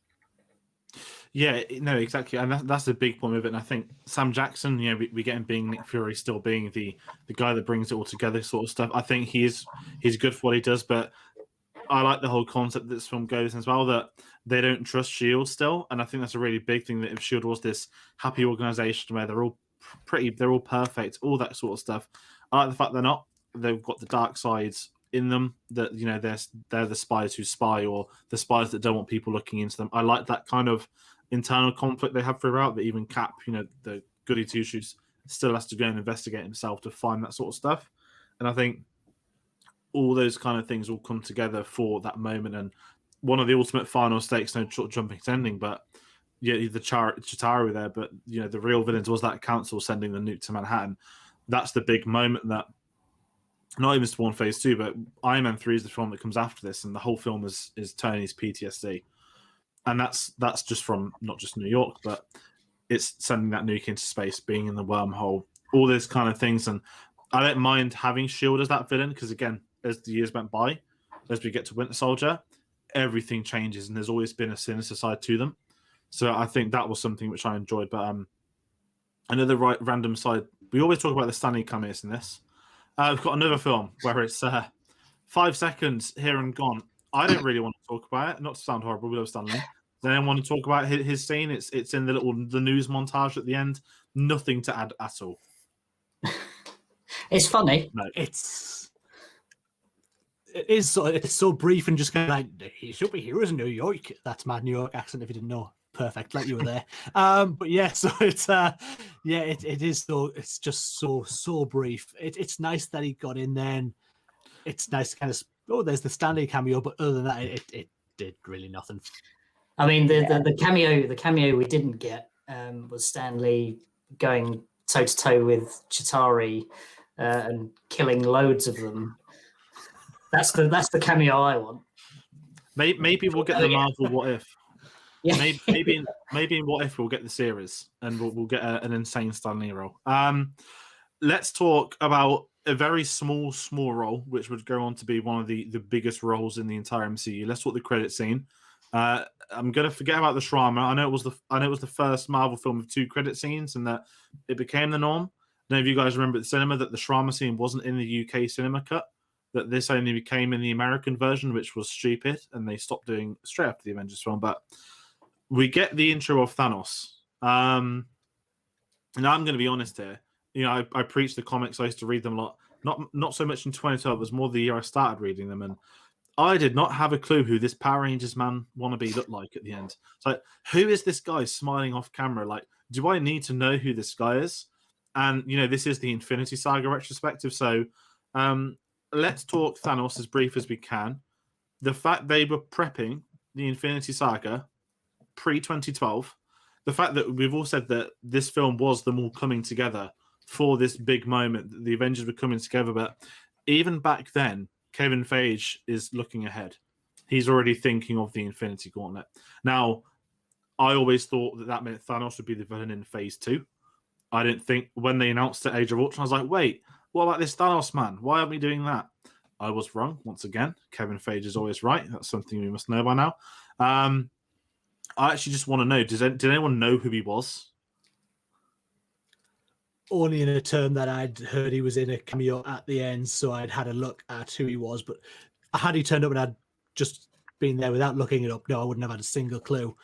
Yeah, no, exactly, and that's the big point of it. And I think Sam Jackson, we get him being Nick Fury, still being the guy that brings it all together, sort of stuff. I think he's good for what he does, but I like the whole concept that this film goes as well, that they don't trust Shield still, and I think that's a really big thing. That if Shield was this happy organization where they're all perfect, all that sort of stuff, I like the fact they're not. They've got the dark sides in them, that they're the spies who spy, or the spies that don't want people looking into them. I like that kind of internal conflict they have throughout, that even Cap, the goody two shoes, still has to go and investigate himself to find that sort of stuff. And I think all those kind of things all come together for that moment. And one of the ultimate final stakes, no jumping to ending, but the Chitauri there, but the real villains was that council sending the nuke to Manhattan. That's the big moment that, not even Spawn Phase 2, but Iron Man 3 is the film that comes after this, and the whole film is Tony's PTSD. And that's just from not just New York, but it's sending that nuke into space, being in the wormhole, all those kind of things. And I don't mind having S.H.I.E.L.D. as that villain, because again, as the years went by, as we get to Winter Soldier, everything changes, and there's always been a sinister side to them. So I think that was something which I enjoyed. But another random side, we always talk about the Stanley cameos in this. We've got another film where it's 5 seconds here and gone. I don't really want to talk about it, not to sound horrible, we love Stanley. Does anyone want to talk about his scene? It's in the news montage at the end. Nothing to add at all. It's funny. No. It's so brief and just kind of like, he should be here in New York. That's my New York accent, if you didn't know. Perfect, like you were there. But yeah, so it's it is so, it's just so brief. It's nice that he got in there, and it's nice to kind of, there's the Stanley cameo, but other than that, it did really nothing. I mean, the cameo we didn't get was Stanley going toe to toe with Chitauri and killing loads of them. That's the cameo I want. Maybe we'll get the Marvel What If. Yeah. Maybe in What If we'll get the series and we'll get an insane Stan Lee role. Let's talk about a very small role, which would go on to be one of the biggest roles in the entire MCU. Let's talk the credit scene. I'm gonna forget about the Shrama. I know it was the first Marvel film with 2 credit scenes, and that it became the norm. I don't know if you guys remember at the cinema that the Shrama scene wasn't in the UK cinema cut. That this only became in the American version, which was stupid, and they stopped doing straight after the Avengers film. But we get the intro of Thanos. And I'm going to be honest here. You know, I preach the comics. I used to read them a lot. Not so much in 2012. It was more the year I started reading them, and I did not have a clue who this Power Rangers man wannabe looked like at the end. It's like, who is this guy smiling off camera? Like, do I need to know who this guy is? And you know, this is the Infinity Saga retrospective, so let's talk Thanos as brief as we can. The fact they were prepping the Infinity Saga pre-2012, the fact that we've all said that this film was them all coming together for this big moment, that the Avengers were coming together, but even back then, Kevin Feige is looking ahead. He's already thinking of the Infinity Gauntlet. Now, I always thought that meant Thanos would be the villain in Phase 2. I didn't think, when they announced the Age of Ultron, I was like, wait, what about this Thanos man? Why aren't we doing that? I was wrong once again. Kevin Feige is always right. That's something we must know by now. I actually just want to know, did anyone know who he was? Only in a term that I'd heard he was in a cameo at the end, so I'd had a look at who he was. But had he turned up and I'd just been there without looking it up, no, I wouldn't have had a single clue.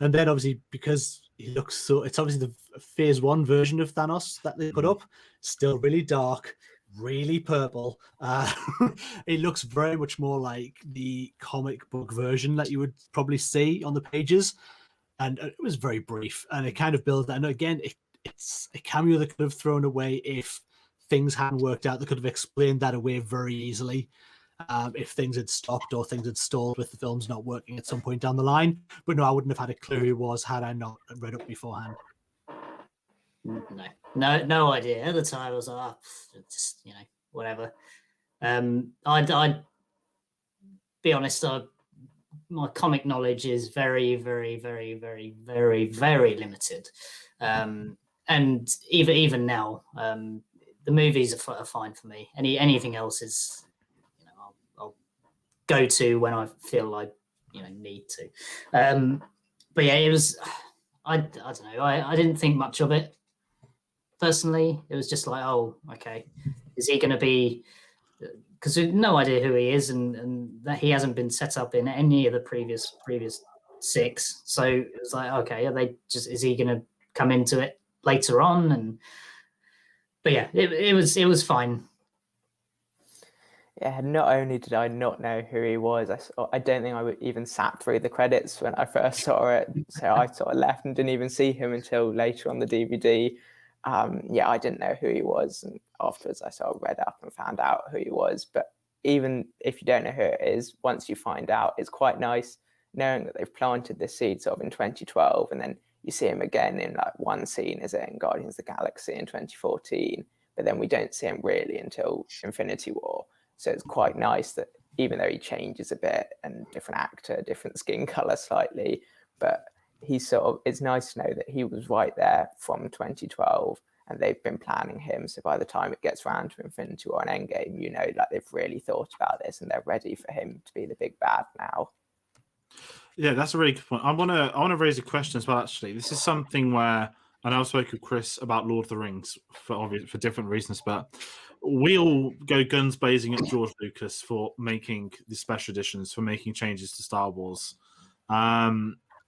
And then obviously, because he looks so, it's obviously the Phase 1 version of Thanos that they put up, still really dark, really purple. It looks very much more like the comic book version that you would probably see on the pages. And it was very brief, and it kind of builds that. And again, it's a cameo that could have thrown away if things hadn't worked out. They could have explained that away very easily if things had stopped or things had stalled with the films not working at some point down the line. But no, I wouldn't have had a clue who he was had I not read up beforehand. No idea. At the time, I was like, just, you know, whatever. I'd be honest, my comic knowledge is very, very, very, very, very, very limited. And even now, the movies are fine for me. Anything else is, you know, I'll go to when I feel I, you know, need to. But yeah, it was. I don't know. I didn't think much of it personally. It was just like, oh, okay, is he going to be? Because we have no idea who he is, and that he hasn't been set up in any of the previous 6. So it was like, okay, is he going to come into it later on? But yeah, it was fine. Yeah, not only did I not know who he was, I don't think I even sat through the credits when I first saw it. So I sort of left and didn't even see him until later on the DVD. Yeah, I didn't know who he was, and afterwards I sort of read up and found out who he was. But even if you don't know who it is, once you find out, it's quite nice knowing that they've planted this seed sort of in 2012, and then you see him again in like one scene, is it in Guardians of the Galaxy in 2014, but then we don't see him really until Infinity War. So it's quite nice that even though he changes a bit and different actor, different skin color slightly, but it's nice to know that he was right there from 2012 and they've been planning him. So by the time it gets around to Infinity War and Endgame, you know, like they've really thought about this and they're ready for him to be the big bad now. Yeah, that's a really good point. I want to raise a question as well. Actually, this is something where, and I spoke with Chris about Lord of the Rings for different reasons, but we all go guns blazing at George Lucas for making the special editions, for making changes to Star Wars.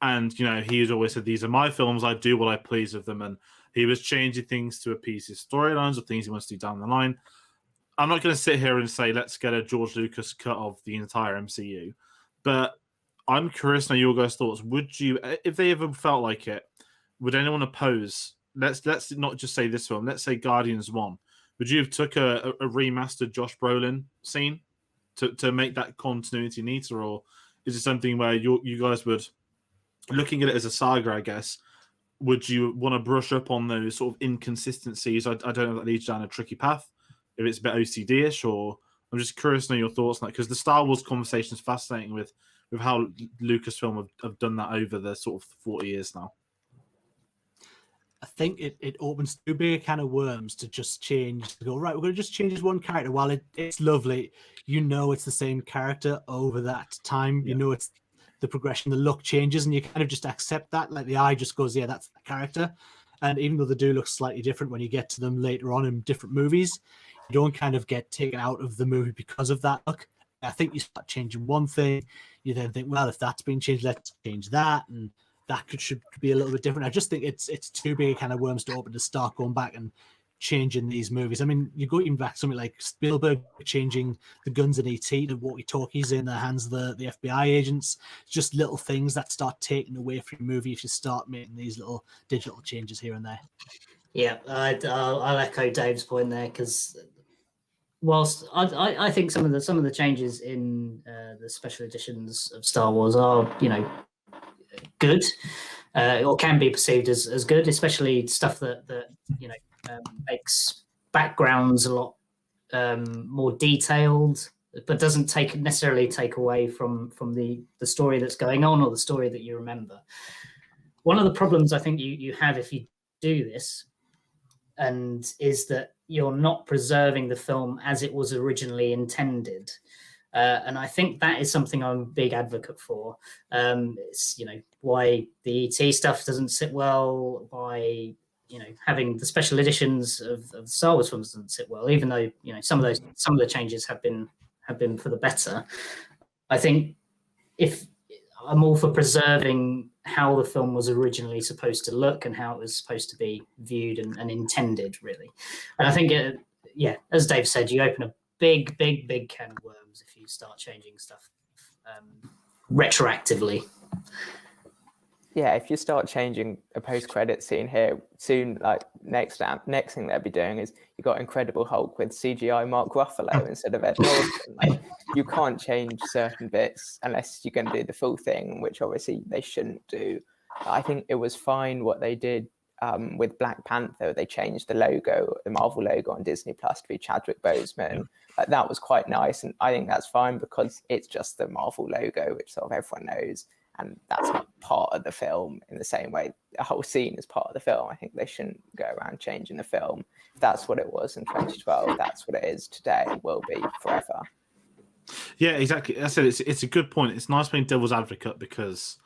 And, you know, he's always said, these are my films, I do what I please with them. And he was changing things to appease his storylines or things he wants to do down the line. I'm not going to sit here and say, let's get a George Lucas cut of the entire MCU. But I'm curious now your guys' thoughts. Would you, if they ever felt like it, would anyone oppose, let's not just say this film, let's say Guardians 1. Would you have took a remastered Josh Brolin scene to make that continuity neater? Or is it something where you guys would, looking at it as a saga, I guess, would you want to brush up on those sort of inconsistencies? I don't know if that leads down a tricky path, if it's a bit OCD-ish, or I'm just curious to know your thoughts on that, because the Star Wars conversation is fascinating with how Lucasfilm have done that over the sort of 40 years now. I think it opens too big a can of worms to just change, to go, right, we're going to just change this one character. While it's lovely, it's the same character over that time. Yeah. It's the progression, the look changes, and you kind of just accept that. Like the eye just goes, yeah, that's the character. And even though they do look slightly different when you get to them later on in different movies, you don't kind of get taken out of the movie because of that look. I think you start changing one thing, you then think, well, if that's been changed, let's change that, and that should be a little bit different. I just think it's too big a kind of worms to open to start going back and changing these movies. I mean, you go even back something like Spielberg changing the guns in E.T. to walkie-talkies in the hands of the FBI agents. Just little things that start taking away from your movie if you start making these little digital changes here and there. Yeah, I'll echo Dave's point there, because whilst I think some of the changes in the special editions of Star Wars are good, or can be perceived as good, especially stuff that makes backgrounds a lot more detailed, but doesn't necessarily take away from the story that's going on or the story that you remember. One of the problems I think you have if you do this, and is that you're not preserving the film as it was originally intended. And I think that is something I'm a big advocate for. It's why the ET stuff doesn't sit well, why having the special editions of Star Wars films doesn't sit well, even though some of the changes have been for the better. I think if I'm all for preserving how the film was originally supposed to look and how it was supposed to be viewed and intended, really. And I think, as Dave said, you open a big can of worms if you start changing stuff retroactively. Yeah, if you start changing a post-credit scene here soon, like next thing they'll be doing is you got Incredible Hulk with CGI Mark Ruffalo instead of Ed Norton. Like, you can't change certain bits unless you're going to do the full thing, which obviously they shouldn't do. I think it was fine what they did with Black Panther. They changed the logo, the Marvel logo on Disney Plus to be Chadwick Boseman. Like, that was quite nice, and I think that's fine because it's just the Marvel logo, which sort of everyone knows. And that's not part of the film in the same way a whole scene is part of the film. I think they shouldn't go around changing the film. If that's what it was in 2012, that's what it is today and will be forever. Yeah, exactly. I said it's a good point. It's nice being devil's advocate because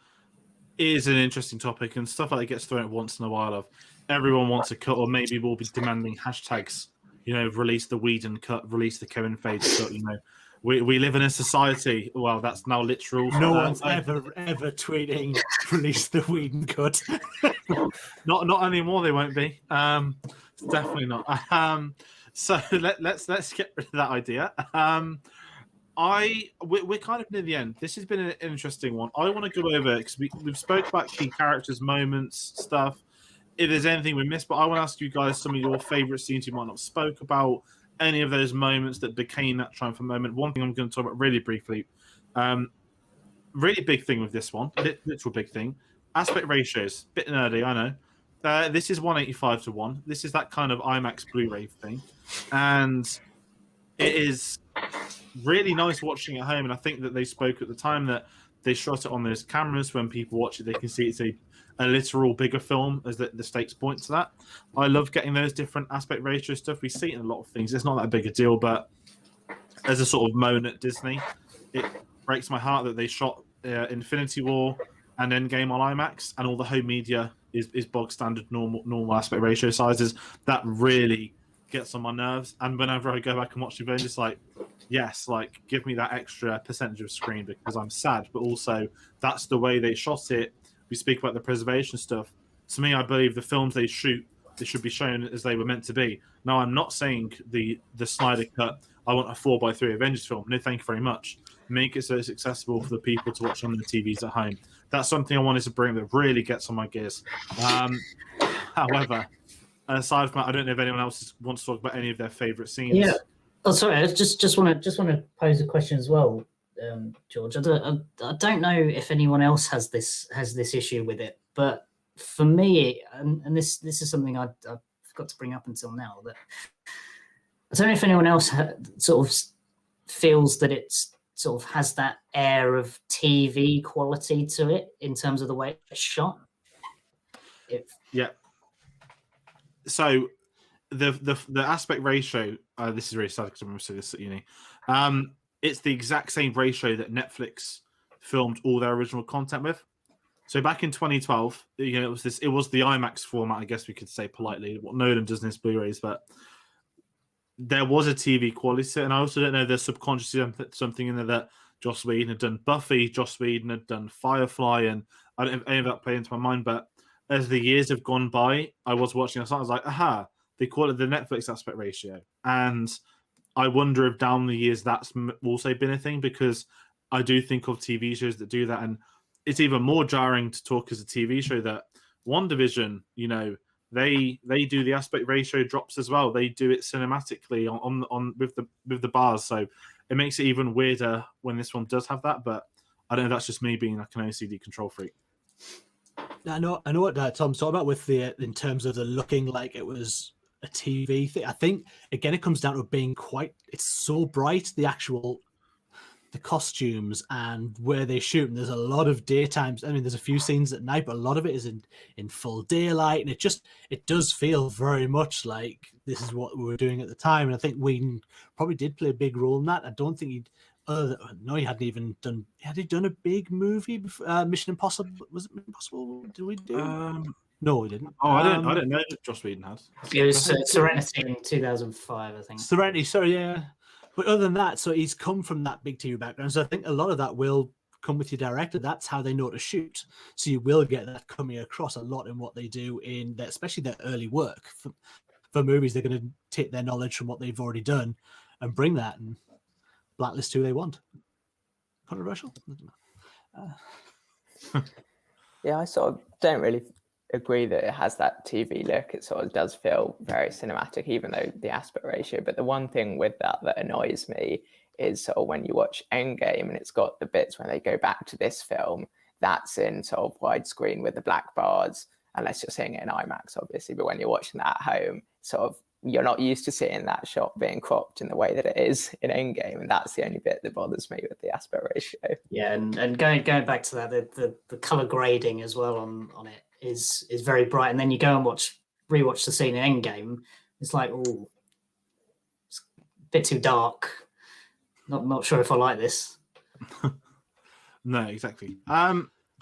it is an interesting topic, and stuff like that gets thrown out once in a while of everyone wants a cut, or maybe we'll be demanding hashtags, release the Whedon cut, release the Kevin Feige cut, We live in a society. Well, that's now literal. No one's ever tweeting release the Whedon cut. Not anymore. They won't be. Definitely not. So let's get rid of that idea. We're kind of near the end. This has been an interesting one. I want to go over because we've spoke about key characters, moments, stuff. If there's anything we missed, but I want to ask you guys some of your favorite scenes you might not spoke about. Any of those moments that became that triumphant moment. One thing I'm going to talk about really briefly, really big thing with this one, literal big thing, aspect ratios. Bit nerdy, I know. This is 185:1. This is that kind of IMAX Blu-ray thing, and it is really nice watching at home. And I think that they spoke at the time that they shot it on those cameras. When people watch it, they can see it's a literal bigger film, as the stakes point to that. I love getting those different aspect ratio stuff. We see it in a lot of things. It's not that big a deal, but as a sort of moan at Disney, it breaks my heart that they shot Infinity War and Endgame on IMAX, and all the home media is bog standard normal aspect ratio sizes. That really gets on my nerves. And whenever I go back and watch the video, I'm just like, yes, like give me that extra percentage of screen because I'm sad, but also that's the way they shot it. We speak about the preservation stuff. To me, I believe the films they shoot, they should be shown as they were meant to be. Now, I'm not saying the Snyder cut, I want a 4:3 Avengers film. No, thank you very much. Make it so it's accessible for the people to watch on their TVs at home. That's something I wanted to bring that really gets on my gears. However, aside from that, I don't know if anyone else wants to talk about any of their favourite scenes. Yeah. Oh, sorry. I just want to pose a question as well. George, I don't know if anyone else has this issue with it, but for me, and this is something I forgot to bring up until now, that I don't know if anyone else sort of feels that it's sort of has that air of TV quality to it in terms of the way it's shot. Yeah. So the aspect ratio, this is really sad because I remember seeing this at uni. It's the exact same ratio that Netflix filmed all their original content with. So back in 2012, it was the IMAX format, I guess we could say politely, what Nolan does in his Blu-rays, but there was a TV quality to it. And I also don't know, there's subconsciously something in there that Joss Whedon had done Buffy, Joss Whedon had done Firefly, and I don't have any of that played into my mind, but as the years have gone by, I was watching I was like, aha, they call it the Netflix aspect ratio. And I wonder if down the years that's also been a thing, because I do think of TV shows that do that. And it's even more jarring to talk as a TV show that WandaVision, they do the aspect ratio drops as well. They do it cinematically on with the bars. So it makes it even weirder when this one does have that. But I don't know, that's just me being like an OCD control freak. I know what Tom's talking about with in terms of the looking like it was a TV thing. I think again it comes down to being it's so bright, the costumes and where they shoot. And there's a lot of daytimes. I mean, there's a few scenes at night, but a lot of it is in full daylight, and it does feel very much like this is what we were doing at the time. And I think Whedon probably did play a big role in that. I don't think he hadn't even done. Had he done a big movie before, Mission Impossible? Was it Mission Impossible? Did we do? No, we didn't. I don't know that Joss Whedon has. It was Serenity in 2005, I think. Serenity, sorry, yeah. But other than that, so he's come from that big TV background. So I think a lot of that will come with your director. That's how they know to shoot. So you will get that coming across a lot in what they do especially their early work. For movies, they're going to take their knowledge from what they've already done and bring that and blacklist who they want. Controversial? Yeah, I sort of don't really agree that it has that TV look. It sort of does feel very cinematic, even though the aspect ratio. But the one thing with that annoys me is sort of when you watch Endgame and it's got the bits when they go back to this film, that's in sort of widescreen with the black bars, unless you're seeing it in IMAX, obviously. But when you're watching that at home, sort of you're not used to seeing that shot being cropped in the way that it is in Endgame, and that's the only bit that bothers me with the aspect ratio. Yeah, and going back to that, the color grading as well on it is very bright, and then you go and rewatch the scene in Endgame. It's like, oh, it's a bit too dark. Not sure if I like this. No, exactly. I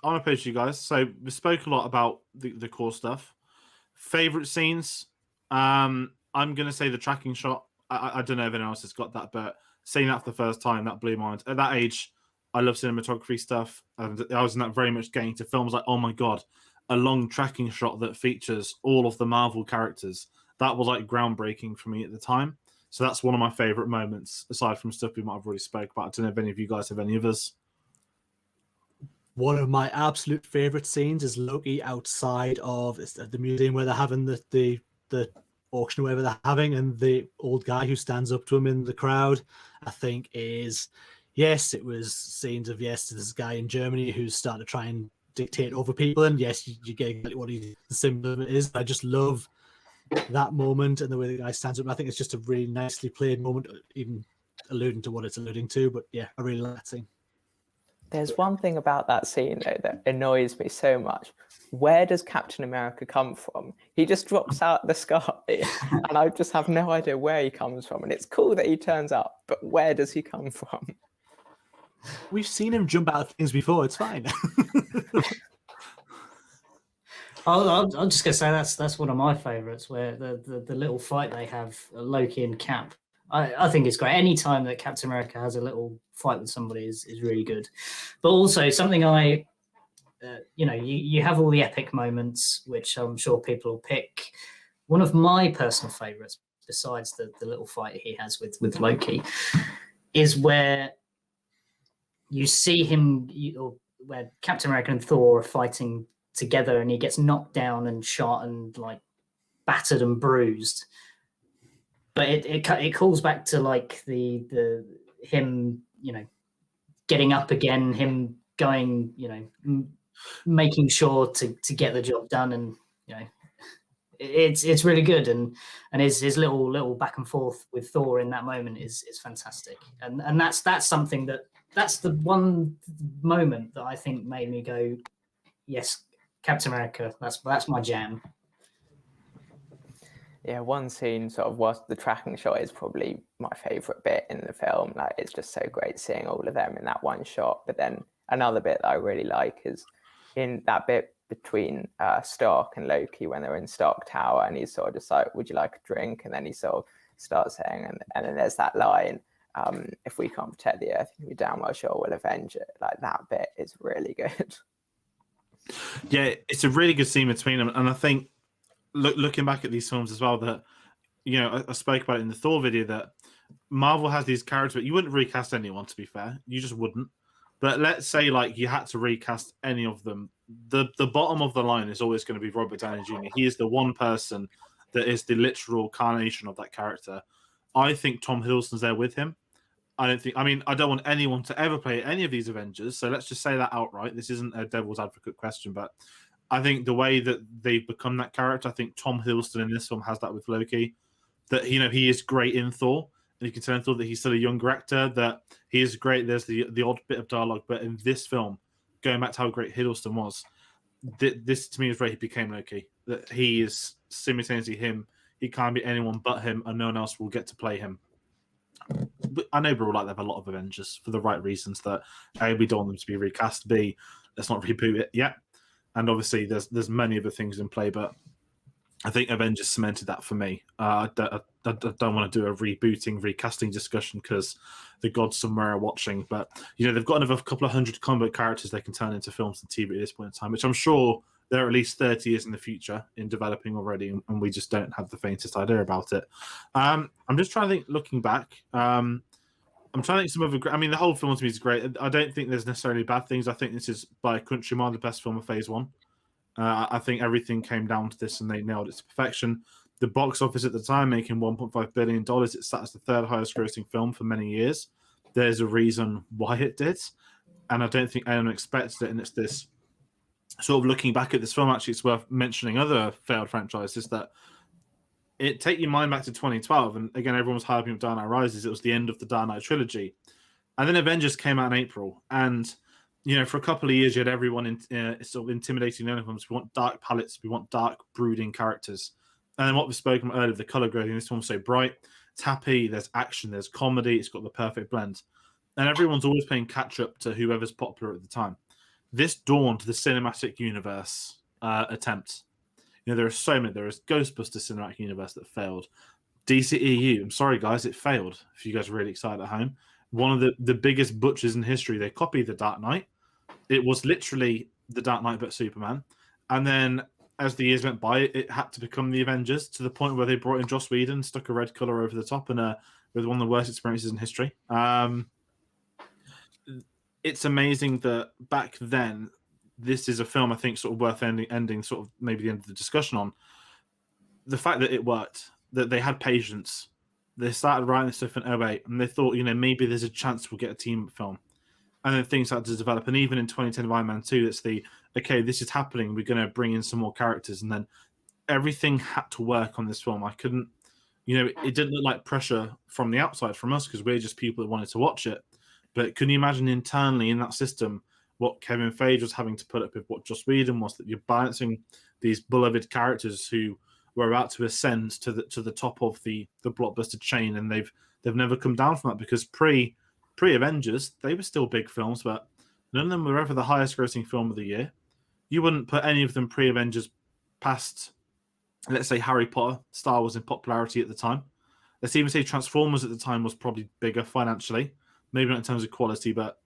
want to pose you guys. So we spoke a lot about the core stuff. Favorite scenes. I'm going to say the tracking shot. I don't know if anyone else has got that, but seeing that for the first time, that blew my mind. At that age, I love cinematography stuff. And I was not very much getting to films like, oh my God, a long tracking shot that features all of the Marvel characters. That was like groundbreaking for me at the time. So that's one of my favorite moments, aside from stuff we might have already spoke about. I don't know if any of you guys have any others. One of my absolute favorite scenes is Loki outside of the museum where they're having the auction, whatever they're having, and the old guy who stands up to him in the crowd, I think is, yes, it was scenes of, yes, this guy in Germany who's starting to try and dictate over people, and yes, you get exactly what the symbol is. I just love that moment and the way the guy stands up. I think it's just a really nicely played moment, even alluding to what it's alluding to, but yeah, I really like that scene. There's one thing about that scene, though, that annoys me so much. Where does Captain America come from? He just drops out of the sky, and I just have no idea where he comes from. And it's cool that he turns up, but where does he come from? We've seen him jump out of things before. It's fine. I'm just gonna say that's one of my favourites, where the little fight they have, Loki and Cap. I think it's great. Any time that Captain America has a little fight with somebody is really good. But also something you have all the epic moments, which I'm sure people will pick. One of my personal favourites, besides the little fight he has with Loki, is where you see him, where Captain America and Thor are fighting together, and he gets knocked down and shot and like battered and bruised. But it calls back to like the him, getting up again, him going, making sure to get the job done, and it's really good, and his little back and forth with Thor in that moment is fantastic, and that's something that's the one moment that I think made me go, yes, Captain America, that's my jam. Yeah, one scene sort of was the tracking shot is probably my favorite bit in the film. Like, it's just so great seeing all of them in that one shot. But then another bit that I really like is in that bit between Stark and Loki when they're in Stark Tower, and he's sort of just like, "Would you like a drink?" And then he sort of starts saying, and then there's that line, "If we can't protect the Earth, we damn well sure will avenge it." Like, that bit is really good. Yeah, it's a really good scene between them, and I think looking back at these films as well, that I spoke about it in the Thor video, that Marvel has these characters, but you wouldn't recast anyone, to be fair. You just wouldn't. But let's say like you had to recast any of them, the bottom of the line is always going to be Robert Downey Jr. He is the one person that is the literal carnation of that character. I think Tom Hiddleston's there with him. I don't want anyone to ever play any of these Avengers, so let's just say that outright. This isn't a devil's advocate question, but I think the way that they've become that character, I think Tom Hiddleston in this film has that with Loki. That he is great in Thor, and you can tell in Thor that he's still a younger actor. That he is great. There's the odd bit of dialogue, but in this film, going back to how great Hiddleston was, this to me is where he became Loki. That he is simultaneously him. He can't be anyone but him, and no one else will get to play him. But I know we're all like that have a lot of Avengers for the right reasons. That A, we don't want them to be recast. B, let's not reboot it yet. And obviously, there's many other things in play, but I think Avengers cemented that for me. I don't want to do a rebooting, recasting discussion because the gods somewhere are watching. But they've got another couple of hundred comic characters they can turn into films and TV at this point in time, which I'm sure they're at least 30 years in the future in developing already, and we just don't have the faintest idea about it. I'm just trying to think, looking back. I'm trying to think some other. The whole film to me is great. I don't think there's necessarily bad things. I think this is by a country mile the best film of Phase 1. I think everything came down to this, and they nailed it to perfection. The box office at the time, making $1.5 billion, it sat as the third highest grossing film for many years. There's a reason why it did, and I don't think anyone expected it. And it's this sort of looking back at this film. Actually, it's worth mentioning other failed franchises that. It take your mind back to 2012, and again, everyone was hyping up Dark Knight Rises. It was the end of the Dark Knight trilogy, and then Avengers came out in April. And for a couple of years, you had everyone sort of intimidating uniforms. We want dark palettes, we want dark, brooding characters. And then what we've spoken about earlier, the color grading. This one's so bright, it's happy. There's action, there's comedy. It's got the perfect blend, and everyone's always playing catch up to whoever's popular at the time. This dawned the cinematic universe attempt. There are so many. There is Ghostbusters Cinematic Universe that failed. DCEU, I'm sorry, guys, it failed. If you guys are really excited at home. One of the biggest butchers in history. They copied The Dark Knight. It was literally The Dark Knight but Superman. And then as the years went by, it had to become The Avengers, to the point where they brought in Joss Whedon, stuck a red color over the top, and with one of the worst experiences in history. It's amazing that back then, this is a film I think sort of worth ending sort of maybe the end of the discussion on. The fact that it worked, that they had patience, they started writing stuff in 2008, and they thought, maybe there's a chance we'll get a team film. And then things started to develop. And even in 2010 of Iron Man 2, it's okay, this is happening, we're going to bring in some more characters. And then everything had to work on this film. I couldn't, it didn't look like pressure from the outside from us because we're just people that wanted to watch it. But can you imagine internally in that system what Kevin Feige was having to put up with, what Joss Whedon was, that you're balancing these beloved characters who were about to ascend to the top of the blockbuster chain, and they've never come down from that, because pre-Avengers, they were still big films, but none of them were ever the highest grossing film of the year. You wouldn't put any of them pre-Avengers past, let's say, Harry Potter, Star Wars in popularity at the time. Let's even say Transformers at the time was probably bigger financially, maybe not in terms of quality, but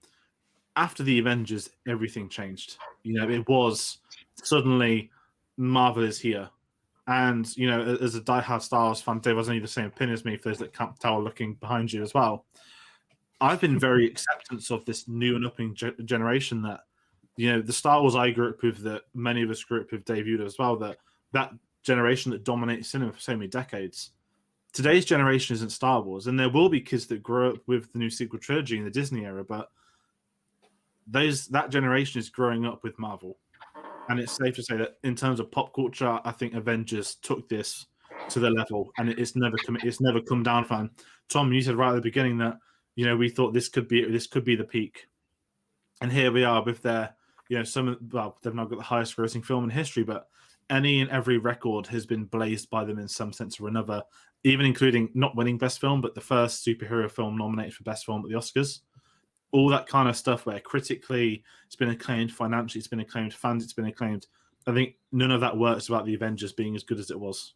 after the Avengers, everything changed. It was suddenly Marvel is here. And, as a diehard Star Wars fan, Dave, I was only the same opinion as me for those that Camp Tower looking behind you as well. I've been very acceptance of this new and upping generation that, the Star Wars I grew up with, that many of us grew up with, Dave, you as well, that generation that dominated cinema for so many decades. Today's generation isn't Star Wars, and there will be kids that grow up with the new sequel trilogy in the Disney era, but that generation is growing up with Marvel. And it's safe to say that in terms of pop culture, I think Avengers took this to the level, and it's never come down from. Tom, you said right at the beginning that we thought this could be the peak, and here we are with their they've not got the highest grossing film in history, but any and every record has been blazed by them in some sense or another, even including not winning best film, but the first superhero film nominated for best film at the Oscars. All that kind of stuff where critically it's been acclaimed, financially it's been acclaimed, fans it's been acclaimed. I think none of that works about the Avengers being as good as it was.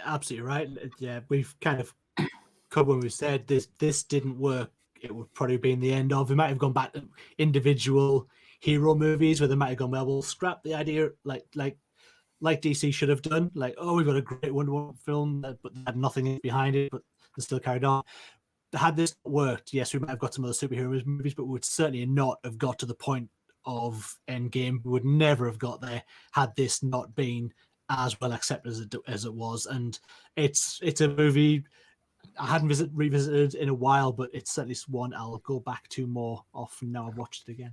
Absolutely right. Yeah, we've kind of covered when we said this didn't work. It would probably be in the end of. We might have gone back to individual hero movies where they might have gone, well, we'll scrap the idea like DC should have done. Like, oh, we've got a great Wonder Woman film, but they had nothing behind it, but they still carried on. Had this worked, yes, we might have got some other superhero movies, but we would certainly not have got to the point of Endgame. We would never have got there had this not been as well accepted as it was. And it's a movie I hadn't revisited in a while, but it's certainly one I'll go back to more often now I've watched it again.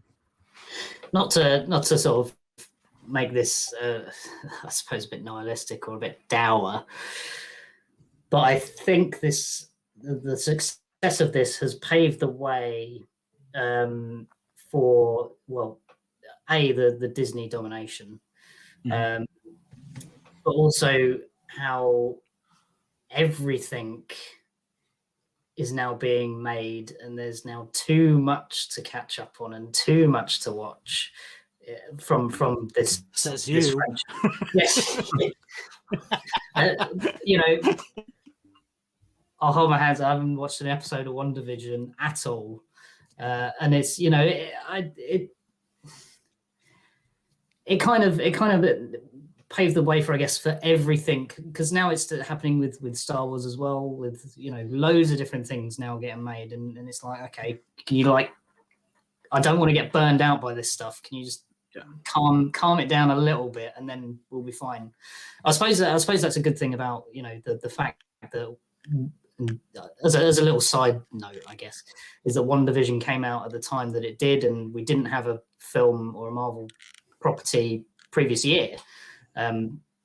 Not to sort of make this, I suppose, a bit nihilistic or a bit dour, but I think the success of this has paved the way for, well, the Disney domination, but also how everything is now being made, and there's now too much to catch up on and too much to watch from this. Says this you. Yes. I'll hold my hands. I haven't watched an episode of WandaVision at all, and it's it kind of paved the way for, I guess, for everything, because now it's happening with Star Wars as well, with loads of different things now getting made, and it's like, okay, can you I don't want to get burned out by this stuff. Can you just calm it down a little bit, and then we'll be fine. I suppose that's a good thing about the fact that, as a little side note, I guess, is that WandaVision came out at the time that it did, and we didn't have a film or a Marvel property previous year.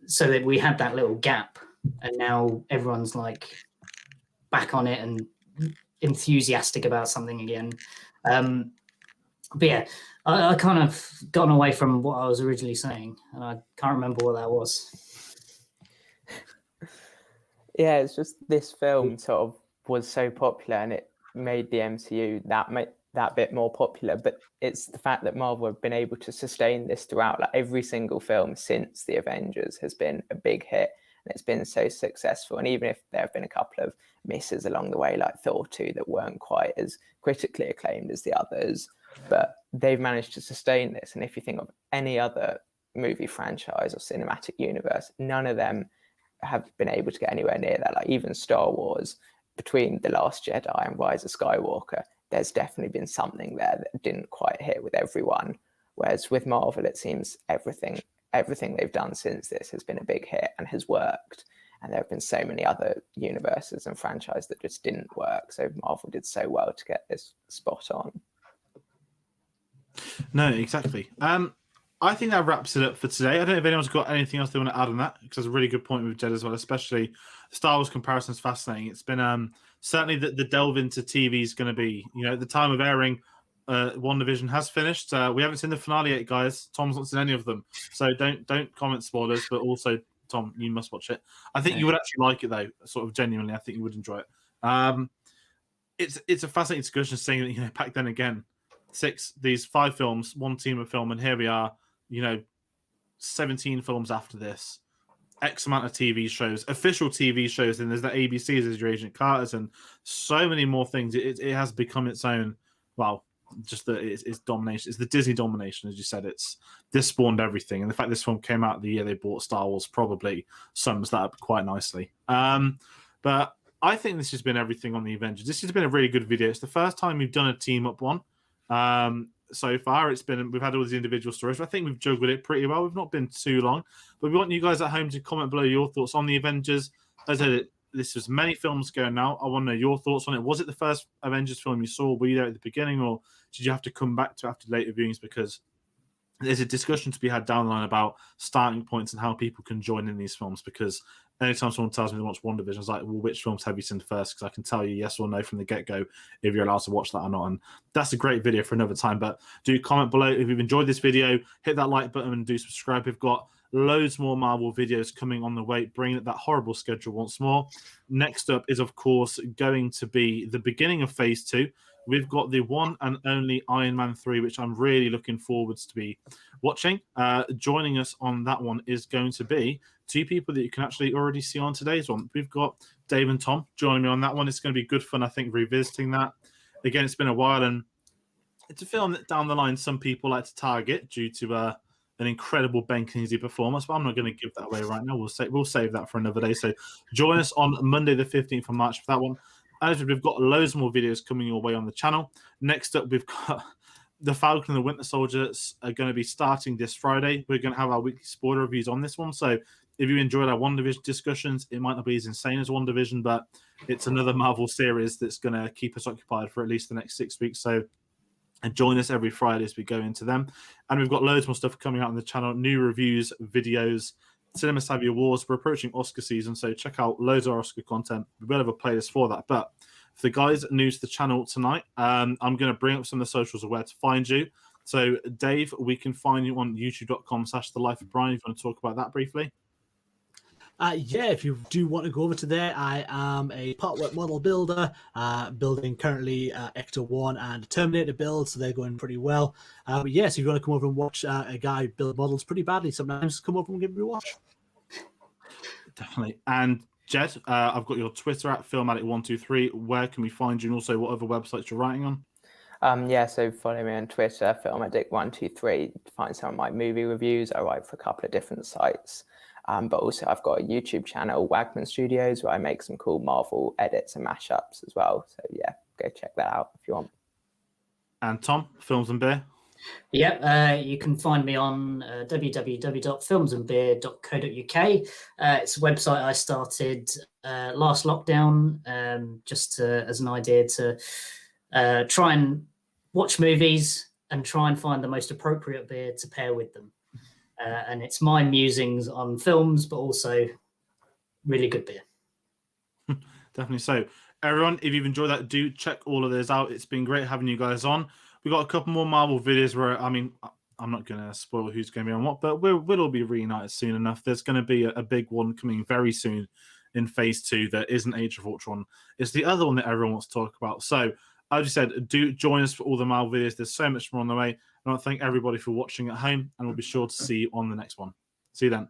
So that we had that little gap, and now everyone's like back on it and enthusiastic about something again. But yeah, I kind of gotten away from what I was originally saying, and I can't remember what that was. Yeah, it's just this film sort of was so popular, and it made the MCU that bit more popular. But it's the fact that Marvel have been able to sustain this throughout. Like, every single film since the Avengers has been a big hit, and it's been so successful. And even if there have been a couple of misses along the way, like Thor 2, that weren't quite as critically acclaimed as the others, but they've managed to sustain this. And if you think of any other movie franchise or cinematic universe, none of them have been able to get anywhere near that. Like, even Star Wars, between The Last Jedi and Rise of Skywalker, there's definitely been something there that didn't quite hit with everyone. Whereas with Marvel, it seems everything they've done since this has been a big hit and has worked. And there have been so many other universes and franchises that just didn't work. So Marvel did so well to get this spot on. No, exactly. I think that wraps it up for today. I don't know if anyone's got anything else they want to add on that, because that's a really good point with Jed as well, especially Star Wars comparison is fascinating. It's been certainly the delve into TV is going to be, at the time of airing, WandaVision has finished. We haven't seen the finale yet, guys. Tom's not seen any of them, so don't comment spoilers. But also, Tom, you must watch it. I think you would actually like it, though. Sort of genuinely, I think you would enjoy it. It's a fascinating discussion, seeing that back then again, these 5 films, one team of film, and here we are. 17 films after this, X amount of TV shows, official TV shows, and there's the ABCs, there's your Agent Carter's, and so many more things. It has become its own. Well, just it's domination. It's the Disney domination, as you said. This spawned everything, and the fact this film came out the year they bought Star Wars probably sums that up quite nicely. But I think this has been everything on the Avengers. This has been a really good video. It's the first time we've done a team up one. So far, we've had all these individual stories, but I think we've juggled it pretty well. We've not been too long, but we want you guys at home to comment below your thoughts on the Avengers. As I said, this was many films ago now. I want to know your thoughts on it. Was it the first Avengers film you saw? Were you there at the beginning, or did you have to come back to after later viewings? Because there's a discussion to be had down the line about starting points and how people can join in these films, because anytime someone tells me they watch WandaVision, it's like, well, which films have you seen first? Because I can tell you yes or no from the get-go if you're allowed to watch that or not. And that's a great video for another time. But do comment below if you've enjoyed this video, hit that like button and do subscribe. We've got loads more Marvel videos coming on the way, bringing that horrible schedule once more. Next up is, of course, going to be the beginning of Phase 2. We've got the one and only Iron Man 3, which I'm really looking forwards to be watching. Joining us on that one is going to be two people that you can actually already see on today's one. We've got Dave and Tom joining me on that one. It's going to be good fun, I think, revisiting that. Again, it's been a while, and it's a film that down the line some people like to target due to an incredible Ben Kingsley performance, but I'm not going to give that away right now. We'll save that for another day. So join us on Monday the 15th of March for that one. As we've got loads more videos coming your way on the channel. Next up, we've got the Falcon and the Winter Soldiers are going to be starting this Friday. We're going to have our weekly spoiler reviews on this one. So if you enjoyed our WandaVision discussions, it might not be as insane as WandaVision, but it's another Marvel series that's going to keep us occupied for at least the next 6 weeks. So and join us every Friday as we go into them. And we've got loads more stuff coming out on the channel, new reviews, videos, Cinema Savvy Awards. We're approaching Oscar season, so check out loads of Oscar content. We will have a playlist for that. But for the guys new to the channel tonight, I'm going to bring up some of the socials of where to find you. So, Dave, we can find you on youtube.com/thelifeofbrian. If you want to talk about that briefly. Yeah, if you do want to go over to there, I am a partwork model builder, building currently Ecto 1 and Terminator builds, so they're going pretty well. But yes, if you want to come over and watch a guy build models pretty badly sometimes, come over and give me a watch. Definitely. And Jed, I've got your Twitter at filmaddict123. Where can we find you, and also what other websites you're writing on? Yeah, so follow me on Twitter, filmaddict123, to find some of my movie reviews. I write for a couple of different sites. But also I've got a YouTube channel, Wagman Studios, where I make some cool Marvel edits and mashups as well. So yeah, go check that out if you want. And Tom, Films and Beer? Yep, you can find me on www.filmsandbeer.co.uk. It's a website I started last lockdown, just as an idea to try and watch movies and try and find the most appropriate beer to pair with them. And it's my musings on films, but also really good beer. Definitely so. Everyone, if you've enjoyed that, do check all of those out. It's been great having you guys on. We've got a couple more Marvel videos where, I mean, I'm not going to spoil who's going to be on what, but we'll all be reunited soon enough. There's going to be a big one coming very soon in Phase 2 that isn't Age of Ultron. It's the other one that everyone wants to talk about. So, as you said, do join us for all the Marvel videos. There's so much more on the way. I want to thank everybody for watching at home, and we'll be sure to see you on the next one. See you then.